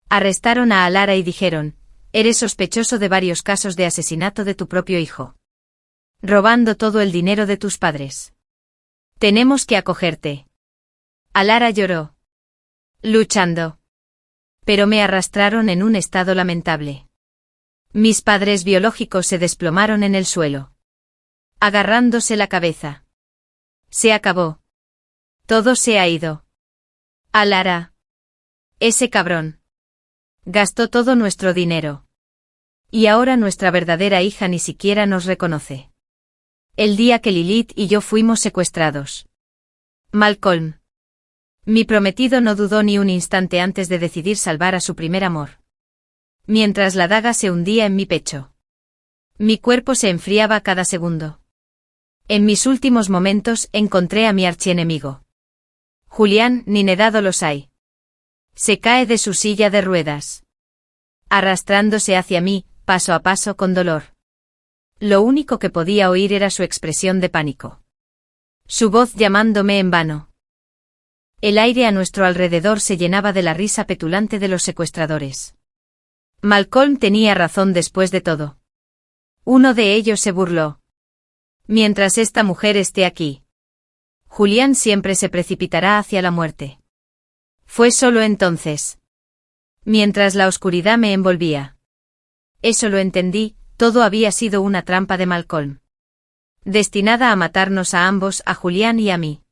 Arrestaron a Alara y dijeron: eres sospechoso de varios casos de asesinato de tu propio hijo. Robando todo el dinero de tus padres. Tenemos que acogerte. Alara lloró. Luchando. Pero me arrastraron en un estado lamentable. Mis padres biológicos se desplomaron en el suelo. Agarrándose la cabeza. Se acabó. Todo se ha ido. Alara. Ese cabrón. Gastó todo nuestro dinero. Y ahora nuestra verdadera hija ni siquiera nos reconoce. El día que Lilith y yo fuimos secuestrados. Malcolm. Mi prometido no dudó ni un instante antes de decidir salvar a su primer amor. Mientras la daga se hundía en mi pecho. Mi cuerpo se enfriaba cada segundo. En mis últimos momentos encontré a mi archienemigo. Julián Ninedado Losay. Se cae de su silla de ruedas. Arrastrándose hacia mí, paso a paso con dolor. Lo único que podía oír era su expresión de pánico. Su voz llamándome en vano. El aire a nuestro alrededor se llenaba de la risa petulante de los secuestradores. Malcolm tenía razón después de todo. Uno de ellos se burló. Mientras esta mujer esté aquí, Julián siempre se precipitará hacia la muerte. Fue solo entonces. Mientras la oscuridad me envolvía. Eso lo entendí, todo había sido una trampa de Malcolm. Destinada a matarnos a ambos, a Julián y a mí.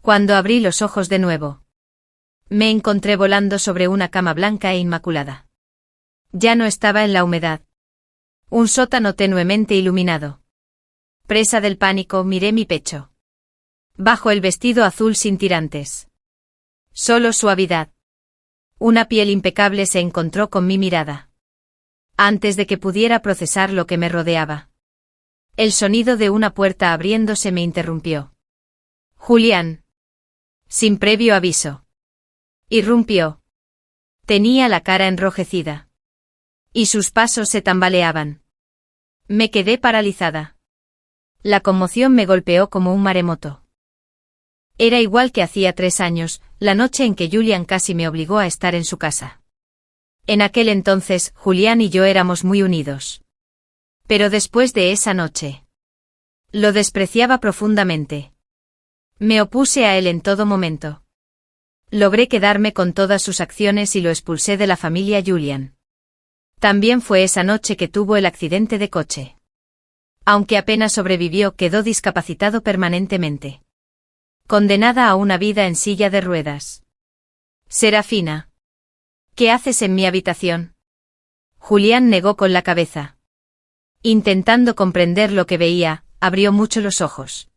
Cuando abrí los ojos de nuevo, me encontré volando sobre una cama blanca e inmaculada. Ya no estaba en la humedad. Un sótano tenuemente iluminado. Presa del pánico, miré mi pecho. Bajo el vestido azul sin tirantes. Solo suavidad. Una piel impecable se encontró con mi mirada. antes de que pudiera procesar lo que me rodeaba. El sonido de una puerta abriéndose me interrumpió. Julián. Sin previo aviso. Irrumpió. Tenía la cara enrojecida. Y sus pasos se tambaleaban. Me quedé paralizada. La conmoción me golpeó como un maremoto. Era igual que hacía 3 años, la noche en que Julián casi me obligó a estar en su casa. En aquel entonces, Julián y yo éramos muy unidos. Pero después de esa noche, lo despreciaba profundamente. Me opuse a él en todo momento. Logré quedarme con todas sus acciones y lo expulsé de la familia Julián. También fue esa noche que tuvo el accidente de coche. Aunque apenas sobrevivió, quedó discapacitado permanentemente. Condenada a una vida en silla de ruedas. Serafina. ¿Qué haces en mi habitación? Julián negó con la cabeza. Intentando comprender lo que veía, abrió mucho los ojos.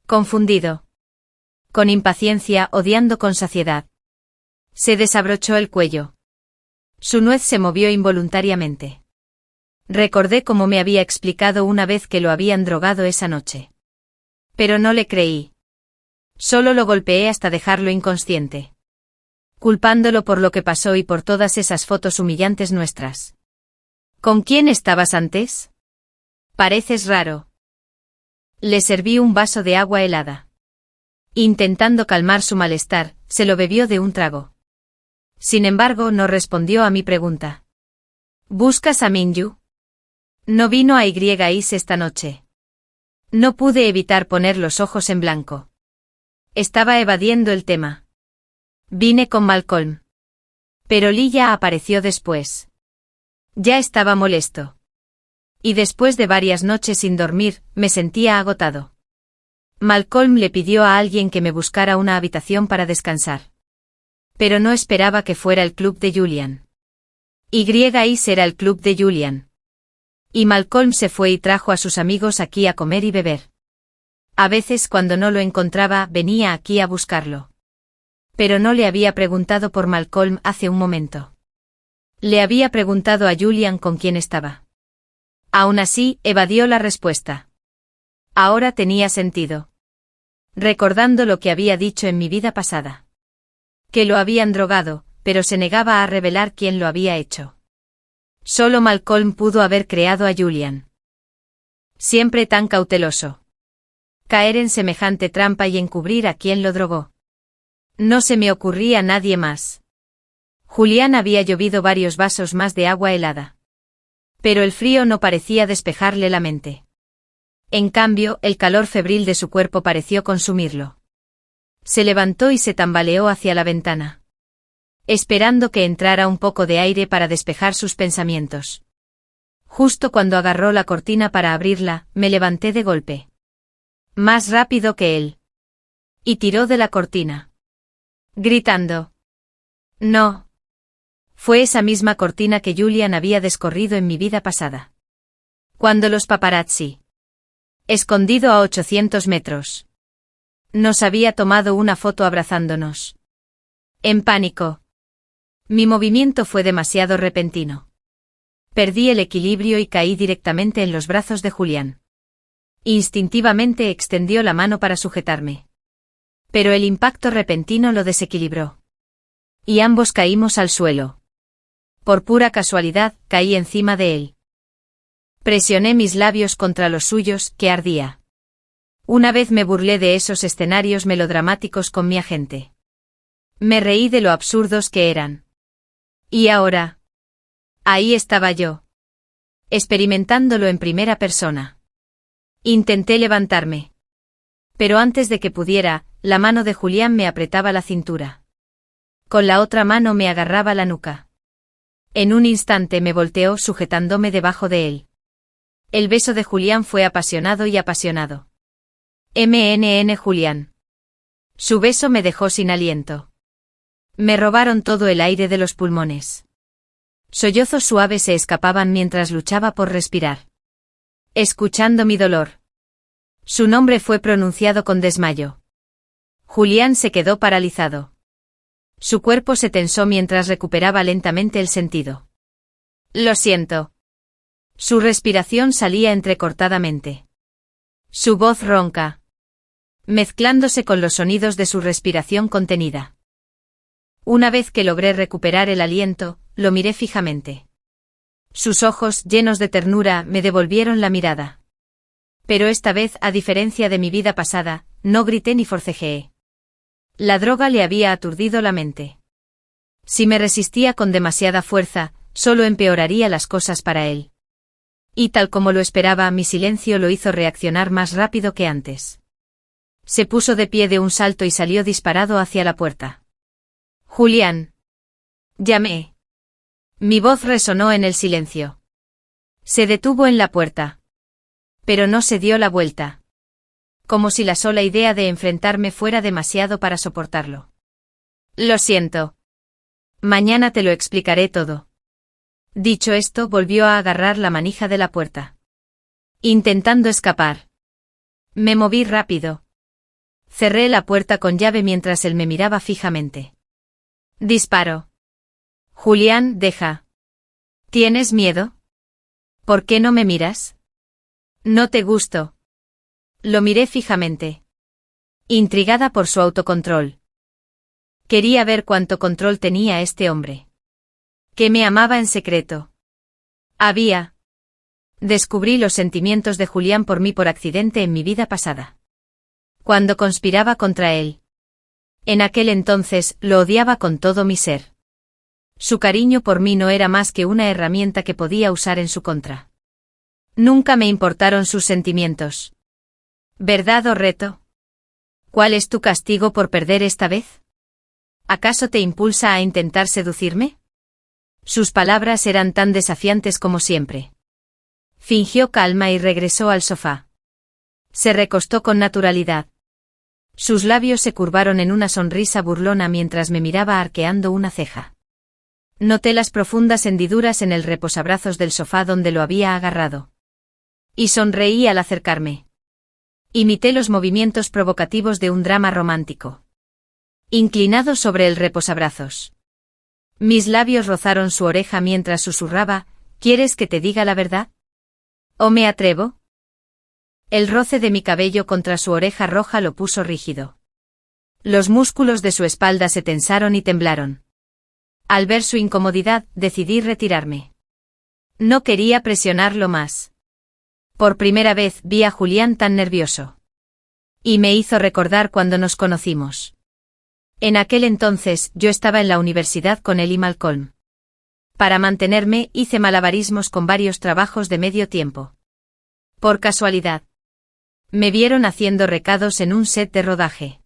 Confundido. Con impaciencia, odiando con saciedad. Se desabrochó el cuello. Su nuez se movió involuntariamente. Recordé cómo me había explicado una vez que lo habían drogado esa noche. Pero no le creí. Solo lo golpeé hasta dejarlo inconsciente. Culpándolo por lo que pasó y por todas esas fotos humillantes nuestras. ¿Con quién estabas antes? Pareces raro. Le serví un vaso de agua helada. Intentando calmar su malestar, se lo bebió de un trago. Sin embargo, no respondió a mi pregunta. ¿Buscas a Minju? No vino a YIS esta noche. No pude evitar poner los ojos en blanco. Estaba evadiendo el tema. Vine con Malcolm. Pero Lilla apareció después. Ya estaba molesto. Y después de varias noches sin dormir, me sentía agotado. Malcolm le pidió a alguien que me buscara una habitación para descansar. Pero no esperaba que fuera el club de Julián. YIS era el club de Julián. Y Malcolm se fue y trajo a sus amigos aquí a comer y beber. A veces cuando no lo encontraba, venía aquí a buscarlo. Pero no le había preguntado por Malcolm hace un momento. Le había preguntado a Julián con quién estaba. Aún así, evadió la respuesta. Ahora tenía sentido. Recordando lo que había dicho en mi vida pasada. Que lo habían drogado, pero se negaba a revelar quién lo había hecho. Solo Malcolm pudo haber creado a Julián. Siempre tan cauteloso. Caer en semejante trampa y encubrir a quien lo drogó. No se me ocurría nadie más. Julián había llovido varios vasos más de agua helada. Pero el frío no parecía despejarle la mente. En cambio, el calor febril de su cuerpo pareció consumirlo. Se levantó y se tambaleó hacia la ventana. Esperando que entrara un poco de aire para despejar sus pensamientos. Justo cuando agarró la cortina para abrirla, me levanté de golpe. Más rápido que él. Y tiró de la cortina. Gritando. No. Fue esa misma cortina que Julián había descorrido en mi vida pasada. Cuando los paparazzi. Escondido a 800 metros. Nos había tomado una foto abrazándonos. En pánico. Mi movimiento fue demasiado repentino. Perdí el equilibrio y caí directamente en los brazos de Julián. Instintivamente extendió la mano para sujetarme. Pero el impacto repentino lo desequilibró. Y ambos caímos al suelo. Por pura casualidad, caí encima de él. Presioné mis labios contra los suyos, que ardía. Una vez me burlé de esos escenarios melodramáticos con mi agente. Me reí de lo absurdos que eran. Y ahora. Ahí estaba yo. Experimentándolo en primera persona. Intenté levantarme. Pero antes de que pudiera, la mano de Julián me apretaba la cintura. Con la otra mano me agarraba la nuca. En un instante me volteó sujetándome debajo de él. El beso de Julián fue apasionado y apasionado. Julián. Su beso me dejó sin aliento. Me robaron todo el aire de los pulmones. Sollozos suaves se escapaban mientras luchaba por respirar. Escuchando mi dolor. Su nombre fue pronunciado con desmayo. Julián se quedó paralizado. Su cuerpo se tensó mientras recuperaba lentamente el sentido. Lo siento. Su respiración salía entrecortadamente. Su voz ronca, mezclándose con los sonidos de su respiración contenida. Una vez que logré recuperar el aliento, lo miré fijamente. Sus ojos, llenos de ternura, me devolvieron la mirada. Pero esta vez, a diferencia de mi vida pasada, no grité ni forcejeé. La droga le había aturdido la mente. Si me resistía con demasiada fuerza, solo empeoraría las cosas para él. Y tal como lo esperaba, mi silencio lo hizo reaccionar más rápido que antes. Se puso de pie de un salto y salió disparado hacia la puerta. Julián. Llamé. Mi voz resonó en el silencio. Se detuvo en la puerta. Pero no se dio la vuelta. Como si la sola idea de enfrentarme fuera demasiado para soportarlo. Lo siento. Mañana te lo explicaré todo. Dicho esto, volvió a agarrar la manija de la puerta. Intentando escapar. Me moví rápido. Cerré la puerta con llave mientras él me miraba fijamente. Disparó. Julián, deja. ¿Tienes miedo? ¿Por qué no me miras? No te gusto. Lo miré fijamente. Intrigada por su autocontrol. Quería ver cuánto control tenía este hombre. Que me amaba en secreto. Descubrí los sentimientos de Julián por mí por accidente en mi vida pasada. Cuando conspiraba contra él. En aquel entonces, lo odiaba con todo mi ser. Su cariño por mí no era más que una herramienta que podía usar en su contra. Nunca me importaron sus sentimientos. ¿Verdad o reto? ¿Cuál es tu castigo por perder esta vez? ¿Acaso te impulsa a intentar seducirme? Sus palabras eran tan desafiantes como siempre. Fingió calma y regresó al sofá. Se recostó con naturalidad. Sus labios se curvaron en una sonrisa burlona mientras me miraba arqueando una ceja. Noté las profundas hendiduras en el reposabrazos del sofá donde lo había agarrado. Y sonreí al acercarme. Imité los movimientos provocativos de un drama romántico. Inclinado sobre el reposabrazos. Mis labios rozaron su oreja mientras susurraba, ¿quieres que te diga la verdad? ¿O me atrevo? El roce de mi cabello contra su oreja roja lo puso rígido. Los músculos de su espalda se tensaron y temblaron. Al ver su incomodidad, decidí retirarme. No quería presionarlo más. Por primera vez vi a Julián tan nervioso. Y me hizo recordar cuando nos conocimos. En aquel entonces, yo estaba en la universidad con él y Malcolm. Para mantenerme, hice malabarismos con varios trabajos de medio tiempo. Por casualidad. Me vieron haciendo recados en un set de rodaje.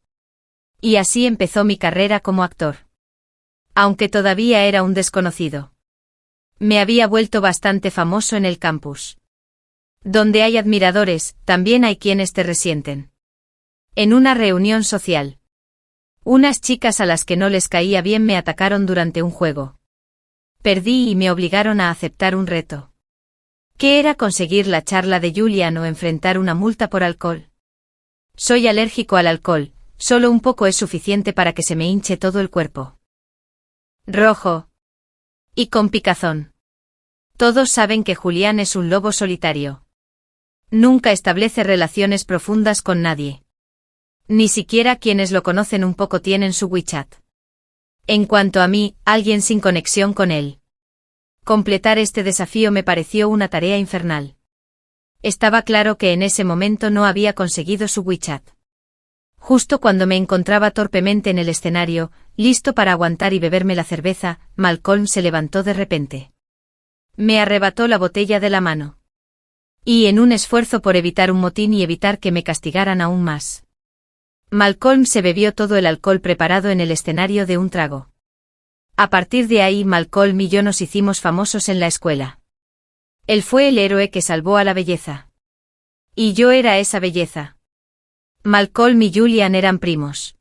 Y así empezó mi carrera como actor. Aunque todavía era un desconocido. Me había vuelto bastante famoso en el campus. Donde hay admiradores, también hay quienes te resienten. En una reunión social. Unas chicas a las que no les caía bien me atacaron durante un juego. Perdí y me obligaron a aceptar un reto. ¿Qué era conseguir la charla de Julián o enfrentar una multa por alcohol? Soy alérgico al alcohol, solo un poco es suficiente para que se me hinche todo el cuerpo. Rojo. Y con picazón. Todos saben que Julián es un lobo solitario. Nunca establece relaciones profundas con nadie. Ni siquiera quienes lo conocen un poco tienen su WeChat. En cuanto a mí, alguien sin conexión con él. Completar este desafío me pareció una tarea infernal. Estaba claro que en ese momento no había conseguido su WeChat. Justo cuando me encontraba torpemente en el escenario, listo para aguantar y beberme la cerveza, Malcolm se levantó de repente. Me arrebató la botella de la mano. Y en un esfuerzo por evitar un motín y evitar que me castigaran aún más. Malcolm se bebió todo el alcohol preparado en el escenario de un trago. A partir de ahí Malcolm y yo nos hicimos famosos en la escuela. Él fue el héroe que salvó a la belleza. Y yo era esa belleza. Malcolm y Julián eran primos.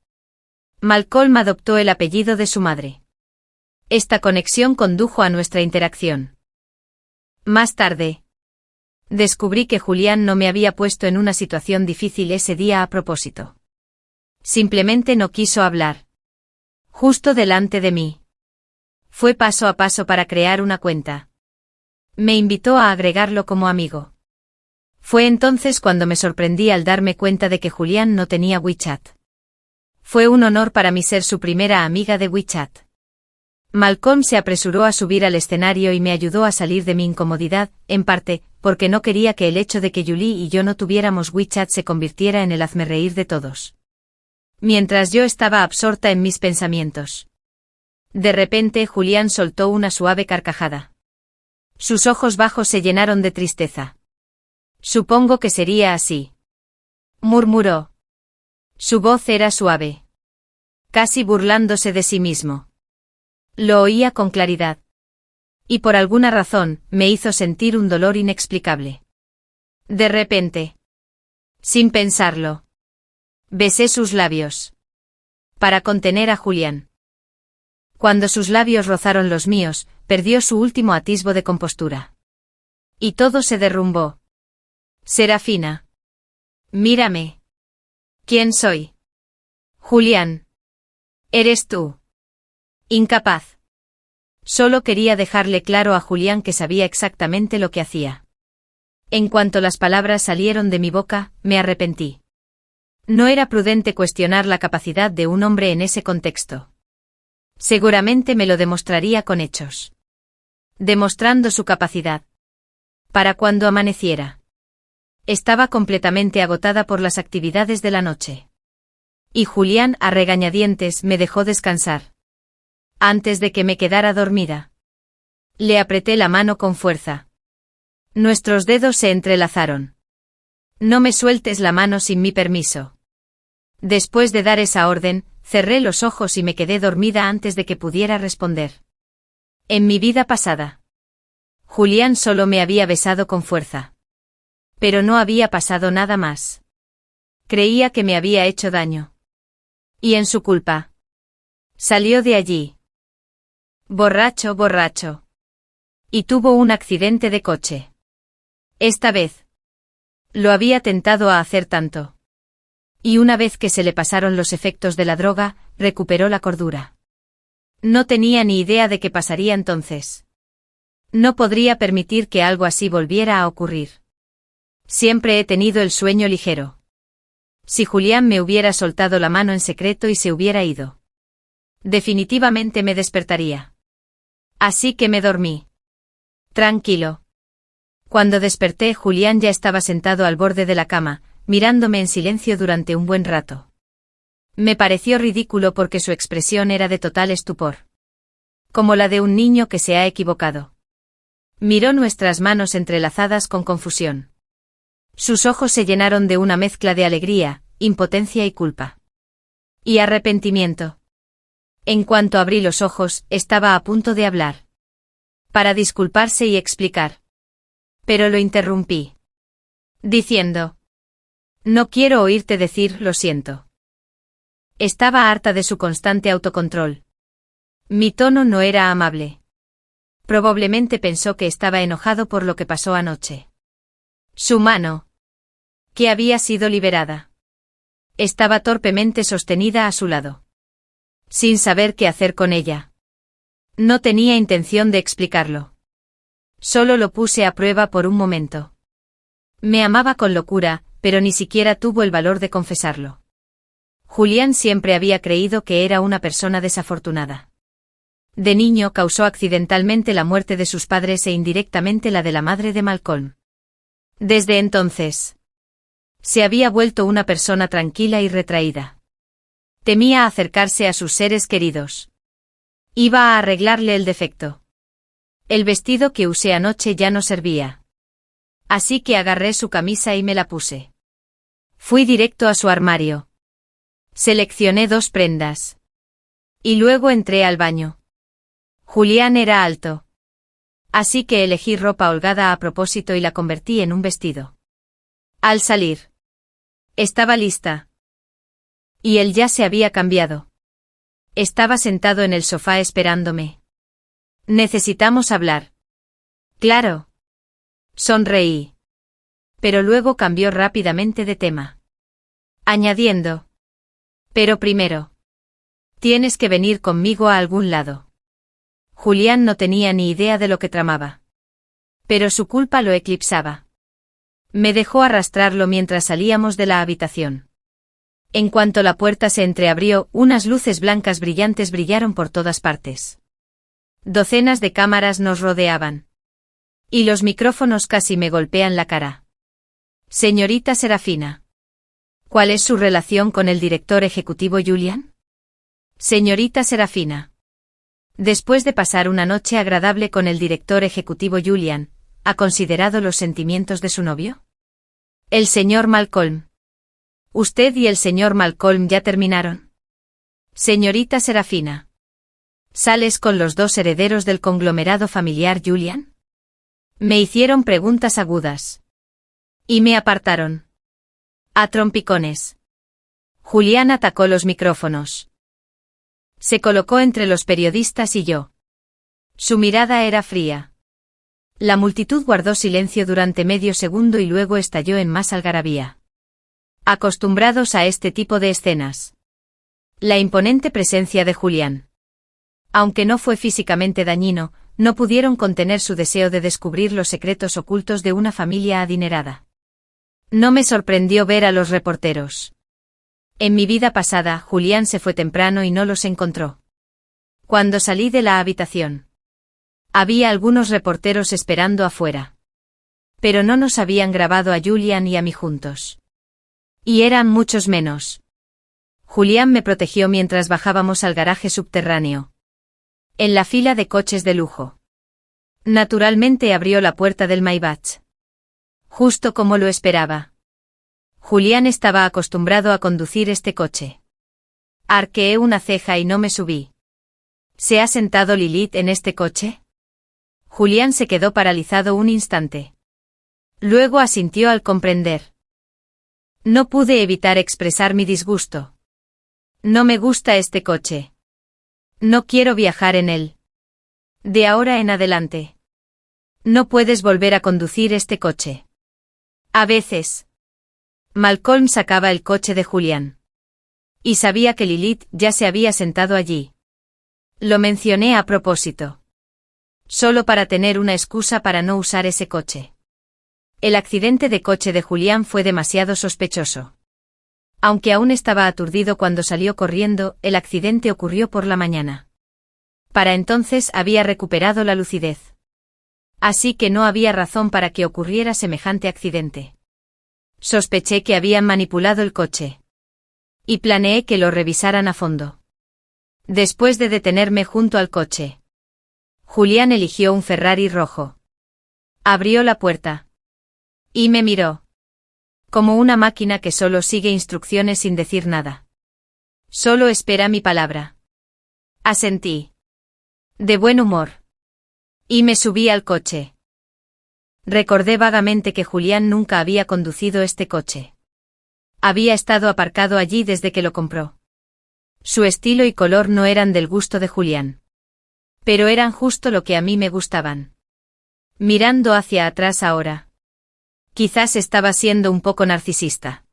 Malcolm adoptó el apellido de su madre. Esta conexión condujo a nuestra interacción. Más tarde, descubrí que Julián no me había puesto en una situación difícil ese día a propósito. Simplemente no quiso hablar. Justo delante de mí. Fue paso a paso para crear una cuenta. Me invitó a agregarlo como amigo. Fue entonces cuando me sorprendí al darme cuenta de que Julián no tenía WeChat. Fue un honor para mí ser su primera amiga de WeChat. Malcolm se apresuró a subir al escenario y me ayudó a salir de mi incomodidad, en parte, porque no quería que el hecho de que Julie y yo no tuviéramos WeChat se convirtiera en el hazmerreír de todos. Mientras yo estaba absorta en mis pensamientos. De repente Julián soltó una suave carcajada. Sus ojos bajos se llenaron de tristeza. Supongo que sería así. Murmuró. Su voz era suave. Casi burlándose de sí mismo. Lo oía con claridad. Y por alguna razón, me hizo sentir un dolor inexplicable. De repente. Sin pensarlo. Besé sus labios. Para contener a Julián. Cuando sus labios rozaron los míos, perdió su último atisbo de compostura. Y todo se derrumbó. Serafina. Mírame. ¿Quién soy? Julián. Eres tú. Incapaz. Solo quería dejarle claro a Julián que sabía exactamente lo que hacía. En cuanto las palabras salieron de mi boca, me arrepentí. No era prudente cuestionar la capacidad de un hombre en ese contexto. Seguramente me lo demostraría con hechos. Demostrando su capacidad. Para cuando amaneciera. Estaba completamente agotada por las actividades de la noche. Y Julián, a regañadientes, me dejó descansar. Antes de que me quedara dormida. Le apreté la mano con fuerza. Nuestros dedos se entrelazaron. No me sueltes la mano sin mi permiso. Después de dar esa orden, cerré los ojos y me quedé dormida antes de que pudiera responder. En mi vida pasada. Julián solo me había besado con fuerza. Pero no había pasado nada más. Creía que me había hecho daño. Y en su culpa. Salió de allí. Borracho. Y tuvo un accidente de coche. Esta vez. Lo había tentado a hacer tanto. Y una vez que se le pasaron los efectos de la droga, recuperó la cordura. No tenía ni idea de qué pasaría entonces. No podría permitir que algo así volviera a ocurrir. Siempre he tenido el sueño ligero. Si Julián me hubiera soltado la mano en secreto y se hubiera ido. Definitivamente me despertaría. Así que me dormí. Tranquilo. Cuando desperté, Julián ya estaba sentado al borde de la cama, mirándome en silencio durante un buen rato. Me pareció ridículo porque su expresión era de total estupor. Como la de un niño que se ha equivocado. Miró nuestras manos entrelazadas con confusión. Sus ojos se llenaron de una mezcla de alegría, impotencia y culpa. Y arrepentimiento. En cuanto abrí los ojos, estaba a punto de hablar. Para disculparse y explicar. Pero lo interrumpí. Diciendo. No quiero oírte decir lo siento. Estaba harta de su constante autocontrol. Mi tono no era amable. Probablemente pensó que estaba enojado por lo que pasó anoche. Su mano. Que había sido liberada. Estaba torpemente sostenida a su lado. Sin saber qué hacer con ella. No tenía intención de explicarlo. Solo lo puse a prueba por un momento. Me amaba con locura, pero ni siquiera tuvo el valor de confesarlo. Julián siempre había creído que era una persona desafortunada. De niño causó accidentalmente la muerte de sus padres e indirectamente la de la madre de Malcolm. Desde entonces, se había vuelto una persona tranquila y retraída. Temía acercarse a sus seres queridos. Iba a arreglarle el defecto. El vestido que usé anoche ya no servía. Así que agarré su camisa y me la puse. Fui directo a su armario. Seleccioné 2 prendas. Y luego entré al baño. Julián era alto. Así que elegí ropa holgada a propósito y la convertí en un vestido. Al salir. Estaba lista. Y él ya se había cambiado. Estaba sentado en el sofá esperándome. Necesitamos hablar. Claro. Sonreí. Pero luego cambió rápidamente de tema. Añadiendo. Pero primero. Tienes que venir conmigo a algún lado. Julián no tenía ni idea de lo que tramaba. Pero su culpa lo eclipsaba. Me dejó arrastrarlo mientras salíamos de la habitación. En cuanto la puerta se entreabrió, unas luces blancas brillantes brillaron por todas partes. Docenas de cámaras nos rodeaban. Y los micrófonos casi me golpean la cara. Señorita Serafina. ¿Cuál es su relación con el director ejecutivo Julian? Señorita Serafina. Después de pasar una noche agradable con el director ejecutivo Julian, ¿ha considerado los sentimientos de su novio? El señor Malcolm. ¿Usted y el señor Malcolm ya terminaron? Señorita Serafina. ¿Sales con los dos herederos del conglomerado familiar Julian? Me hicieron preguntas agudas. Y me apartaron. A trompicones. Julián atacó los micrófonos. Se colocó entre los periodistas y yo. Su mirada era fría. La multitud guardó silencio durante medio segundo y luego estalló en más algarabía. Acostumbrados a este tipo de escenas. La imponente presencia de Julián. Aunque no fue físicamente dañino, no pudieron contener su deseo de descubrir los secretos ocultos de una familia adinerada. No me sorprendió ver a los reporteros. En mi vida pasada, Julián se fue temprano y no los encontró. Cuando salí de la habitación, había algunos reporteros esperando afuera. Pero no nos habían grabado a Julián y a mí juntos. Y eran muchos menos. Julián me protegió mientras bajábamos al garaje subterráneo. En la fila de coches de lujo. Naturalmente abrió la puerta del Maybach. Justo como lo esperaba. Julián estaba acostumbrado a conducir este coche. Arqueé una ceja y no me subí. ¿Se ha sentado Lilith en este coche? Julián se quedó paralizado un instante. Luego asintió al comprender. No pude evitar expresar mi disgusto. No me gusta este coche. No quiero viajar en él. De ahora en adelante. No puedes volver a conducir este coche. A veces. Malcolm sacaba el coche de Julián. Y sabía que Lilith ya se había sentado allí. Lo mencioné a propósito. Solo para tener una excusa para no usar ese coche. El accidente de coche de Julián fue demasiado sospechoso. Aunque aún estaba aturdido cuando salió corriendo, el accidente ocurrió por la mañana. Para entonces había recuperado la lucidez. Así que no había razón para que ocurriera semejante accidente. Sospeché que habían manipulado el coche. Y planeé que lo revisaran a fondo. Después de detenerme junto al coche, Julián eligió un Ferrari rojo. Abrió la puerta. Y me miró. Como una máquina que solo sigue instrucciones sin decir nada. Solo espera mi palabra. Asentí. De buen humor. Y me subí al coche. Recordé vagamente que Julián nunca había conducido este coche. Había estado aparcado allí desde que lo compró. Su estilo y color no eran del gusto de Julián. Pero eran justo lo que a mí me gustaban. Mirando hacia atrás ahora. Quizás estaba siendo un poco narcisista.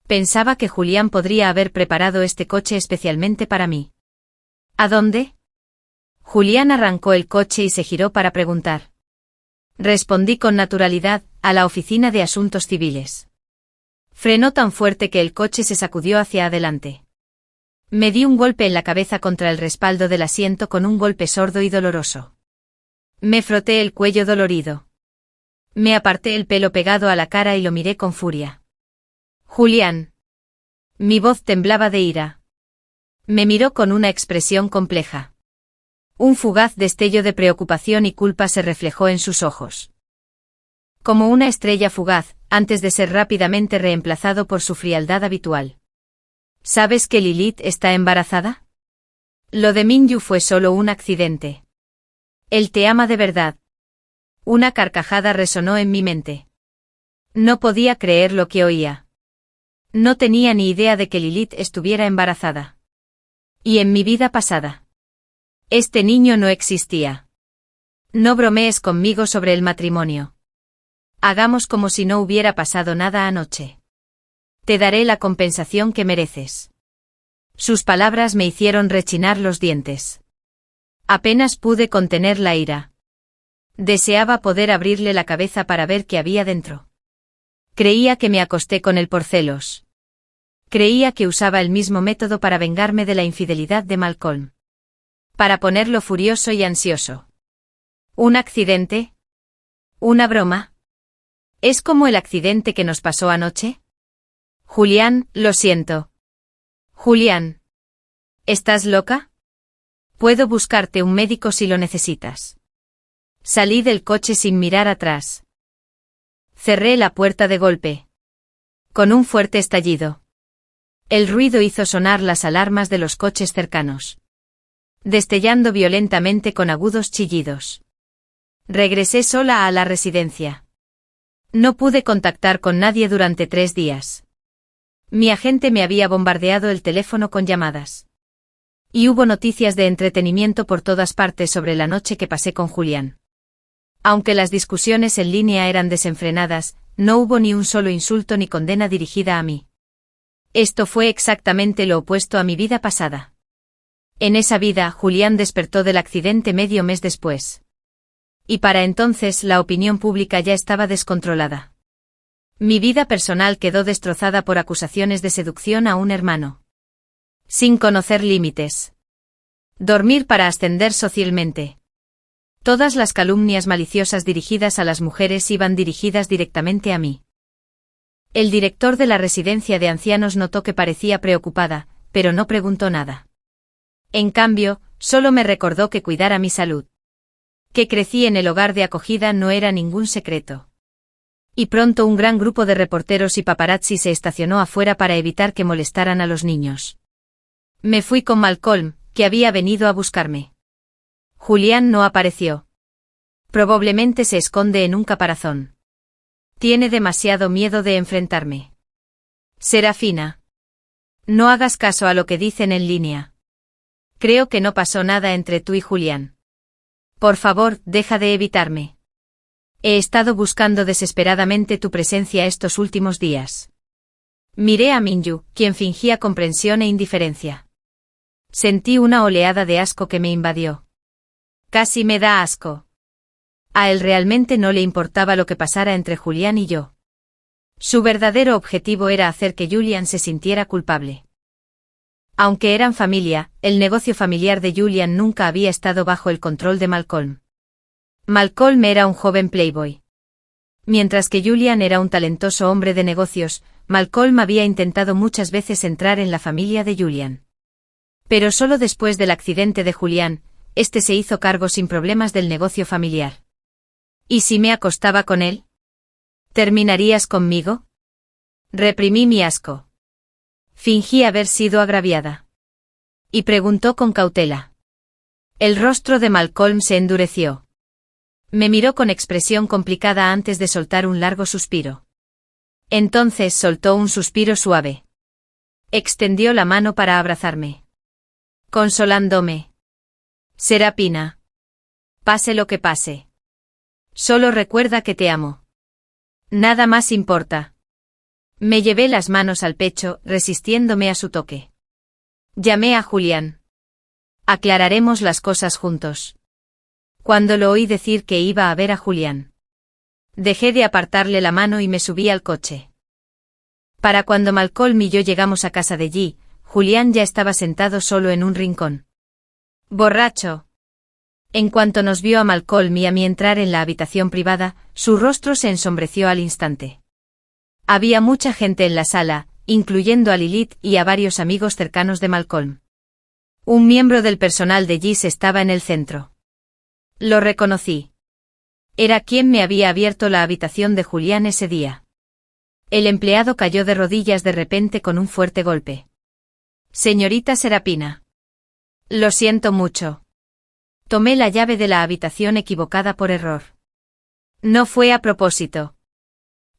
Pensaba que Julián podría haber preparado este coche especialmente para mí. ¿A dónde? Julián arrancó el coche y se giró para preguntar. Respondí con naturalidad, a la oficina de asuntos civiles. Frenó tan fuerte que el coche se sacudió hacia adelante. Me di un golpe en la cabeza contra el respaldo del asiento con un golpe sordo y doloroso. Me froté el cuello dolorido. Me aparté el pelo pegado a la cara y lo miré con furia. Julián. Mi voz temblaba de ira. Me miró con una expresión compleja. Un fugaz destello de preocupación y culpa se reflejó en sus ojos. Como una estrella fugaz, antes de ser rápidamente reemplazado por su frialdad habitual. ¿Sabes que Lilith está embarazada? Lo de Minju fue solo un accidente. Él te ama de verdad. Una carcajada resonó en mi mente. No podía creer lo que oía. No tenía ni idea de que Lilith estuviera embarazada. Y en mi vida pasada. Este niño no existía. No bromees conmigo sobre el matrimonio. Hagamos como si no hubiera pasado nada anoche. Te daré la compensación que mereces. Sus palabras me hicieron rechinar los dientes. Apenas pude contener la ira. Deseaba poder abrirle la cabeza para ver qué había dentro. Creía que me acosté con él por celos. Creía que usaba el mismo método para vengarme de la infidelidad de Malcolm. Para ponerlo furioso y ansioso. ¿Un accidente? ¿Una broma? ¿Es como el accidente que nos pasó anoche? Julián, lo siento. Julián. ¿Estás loca? Puedo buscarte un médico si lo necesitas. Salí del coche sin mirar atrás. Cerré la puerta de golpe. Con un fuerte estallido. El ruido hizo sonar las alarmas de los coches cercanos. Destellando violentamente con agudos chillidos. Regresé sola a la residencia. No pude contactar con nadie durante 3 días. Mi agente me había bombardeado el teléfono con llamadas. Y hubo noticias de entretenimiento por todas partes sobre la noche que pasé con Julián. Aunque las discusiones en línea eran desenfrenadas, no hubo ni un solo insulto ni condena dirigida a mí. Esto fue exactamente lo opuesto a mi vida pasada. En esa vida, Julián despertó del accidente medio mes después. Y para entonces la opinión pública ya estaba descontrolada. Mi vida personal quedó destrozada por acusaciones de seducción a un hermano. Sin conocer límites. Dormir para ascender socialmente. Todas las calumnias maliciosas dirigidas a las mujeres iban dirigidas directamente a mí. El director de la residencia de ancianos notó que parecía preocupada, pero no preguntó nada. En cambio, solo me recordó que cuidara mi salud. Que crecí en el hogar de acogida no era ningún secreto. Y pronto un gran grupo de reporteros y paparazzi se estacionó afuera para evitar que molestaran a los niños. Me fui con Malcolm, que había venido a buscarme. Julián no apareció. Probablemente se esconde en un caparazón. Tiene demasiado miedo de enfrentarme. Serafina. No hagas caso a lo que dicen en línea. Creo que no pasó nada entre tú y Julián. Por favor, deja de evitarme. He estado buscando desesperadamente tu presencia estos últimos días. Miré a Minju, quien fingía comprensión e indiferencia. Sentí una oleada de asco que me invadió. Casi me da asco. A él realmente no le importaba lo que pasara entre Julián y yo. Su verdadero objetivo era hacer que Julián se sintiera culpable. Aunque eran familia, el negocio familiar de Julián nunca había estado bajo el control de Malcolm. Malcolm era un joven playboy. Mientras que Julián era un talentoso hombre de negocios, Malcolm había intentado muchas veces entrar en la familia de Julián. Pero solo después del accidente de Julián, este se hizo cargo sin problemas del negocio familiar. ¿Y si me acostaba con él? ¿Terminarías conmigo? Reprimí mi asco. Fingí haber sido agraviada. Y preguntó con cautela. El rostro de Malcolm se endureció. Me miró con expresión complicada antes de soltar un largo suspiro. Entonces soltó un suspiro suave. Extendió la mano para abrazarme. Consolándome. Serafina. Pase lo que pase. Solo recuerda que te amo. Nada más importa. Me llevé las manos al pecho, resistiéndome a su toque. Llamé a Julián. Aclararemos las cosas juntos. Cuando lo oí decir que iba a ver a Julián, dejé de apartarle la mano y me subí al coche. Para cuando Malcolm y yo llegamos a casa de G, Julián ya estaba sentado solo en un rincón. Borracho. En cuanto nos vio a Malcolm y a mí entrar en la habitación privada, su rostro se ensombreció al instante. Había mucha gente en la sala, incluyendo a Lilith y a varios amigos cercanos de Malcolm. Un miembro del personal de Gis estaba en el centro. Lo reconocí. Era quien me había abierto la habitación de Julián ese día. El empleado cayó de rodillas de repente con un fuerte golpe. Señorita Serafina. Lo siento mucho. Tomé la llave de la habitación equivocada por error. No fue a propósito.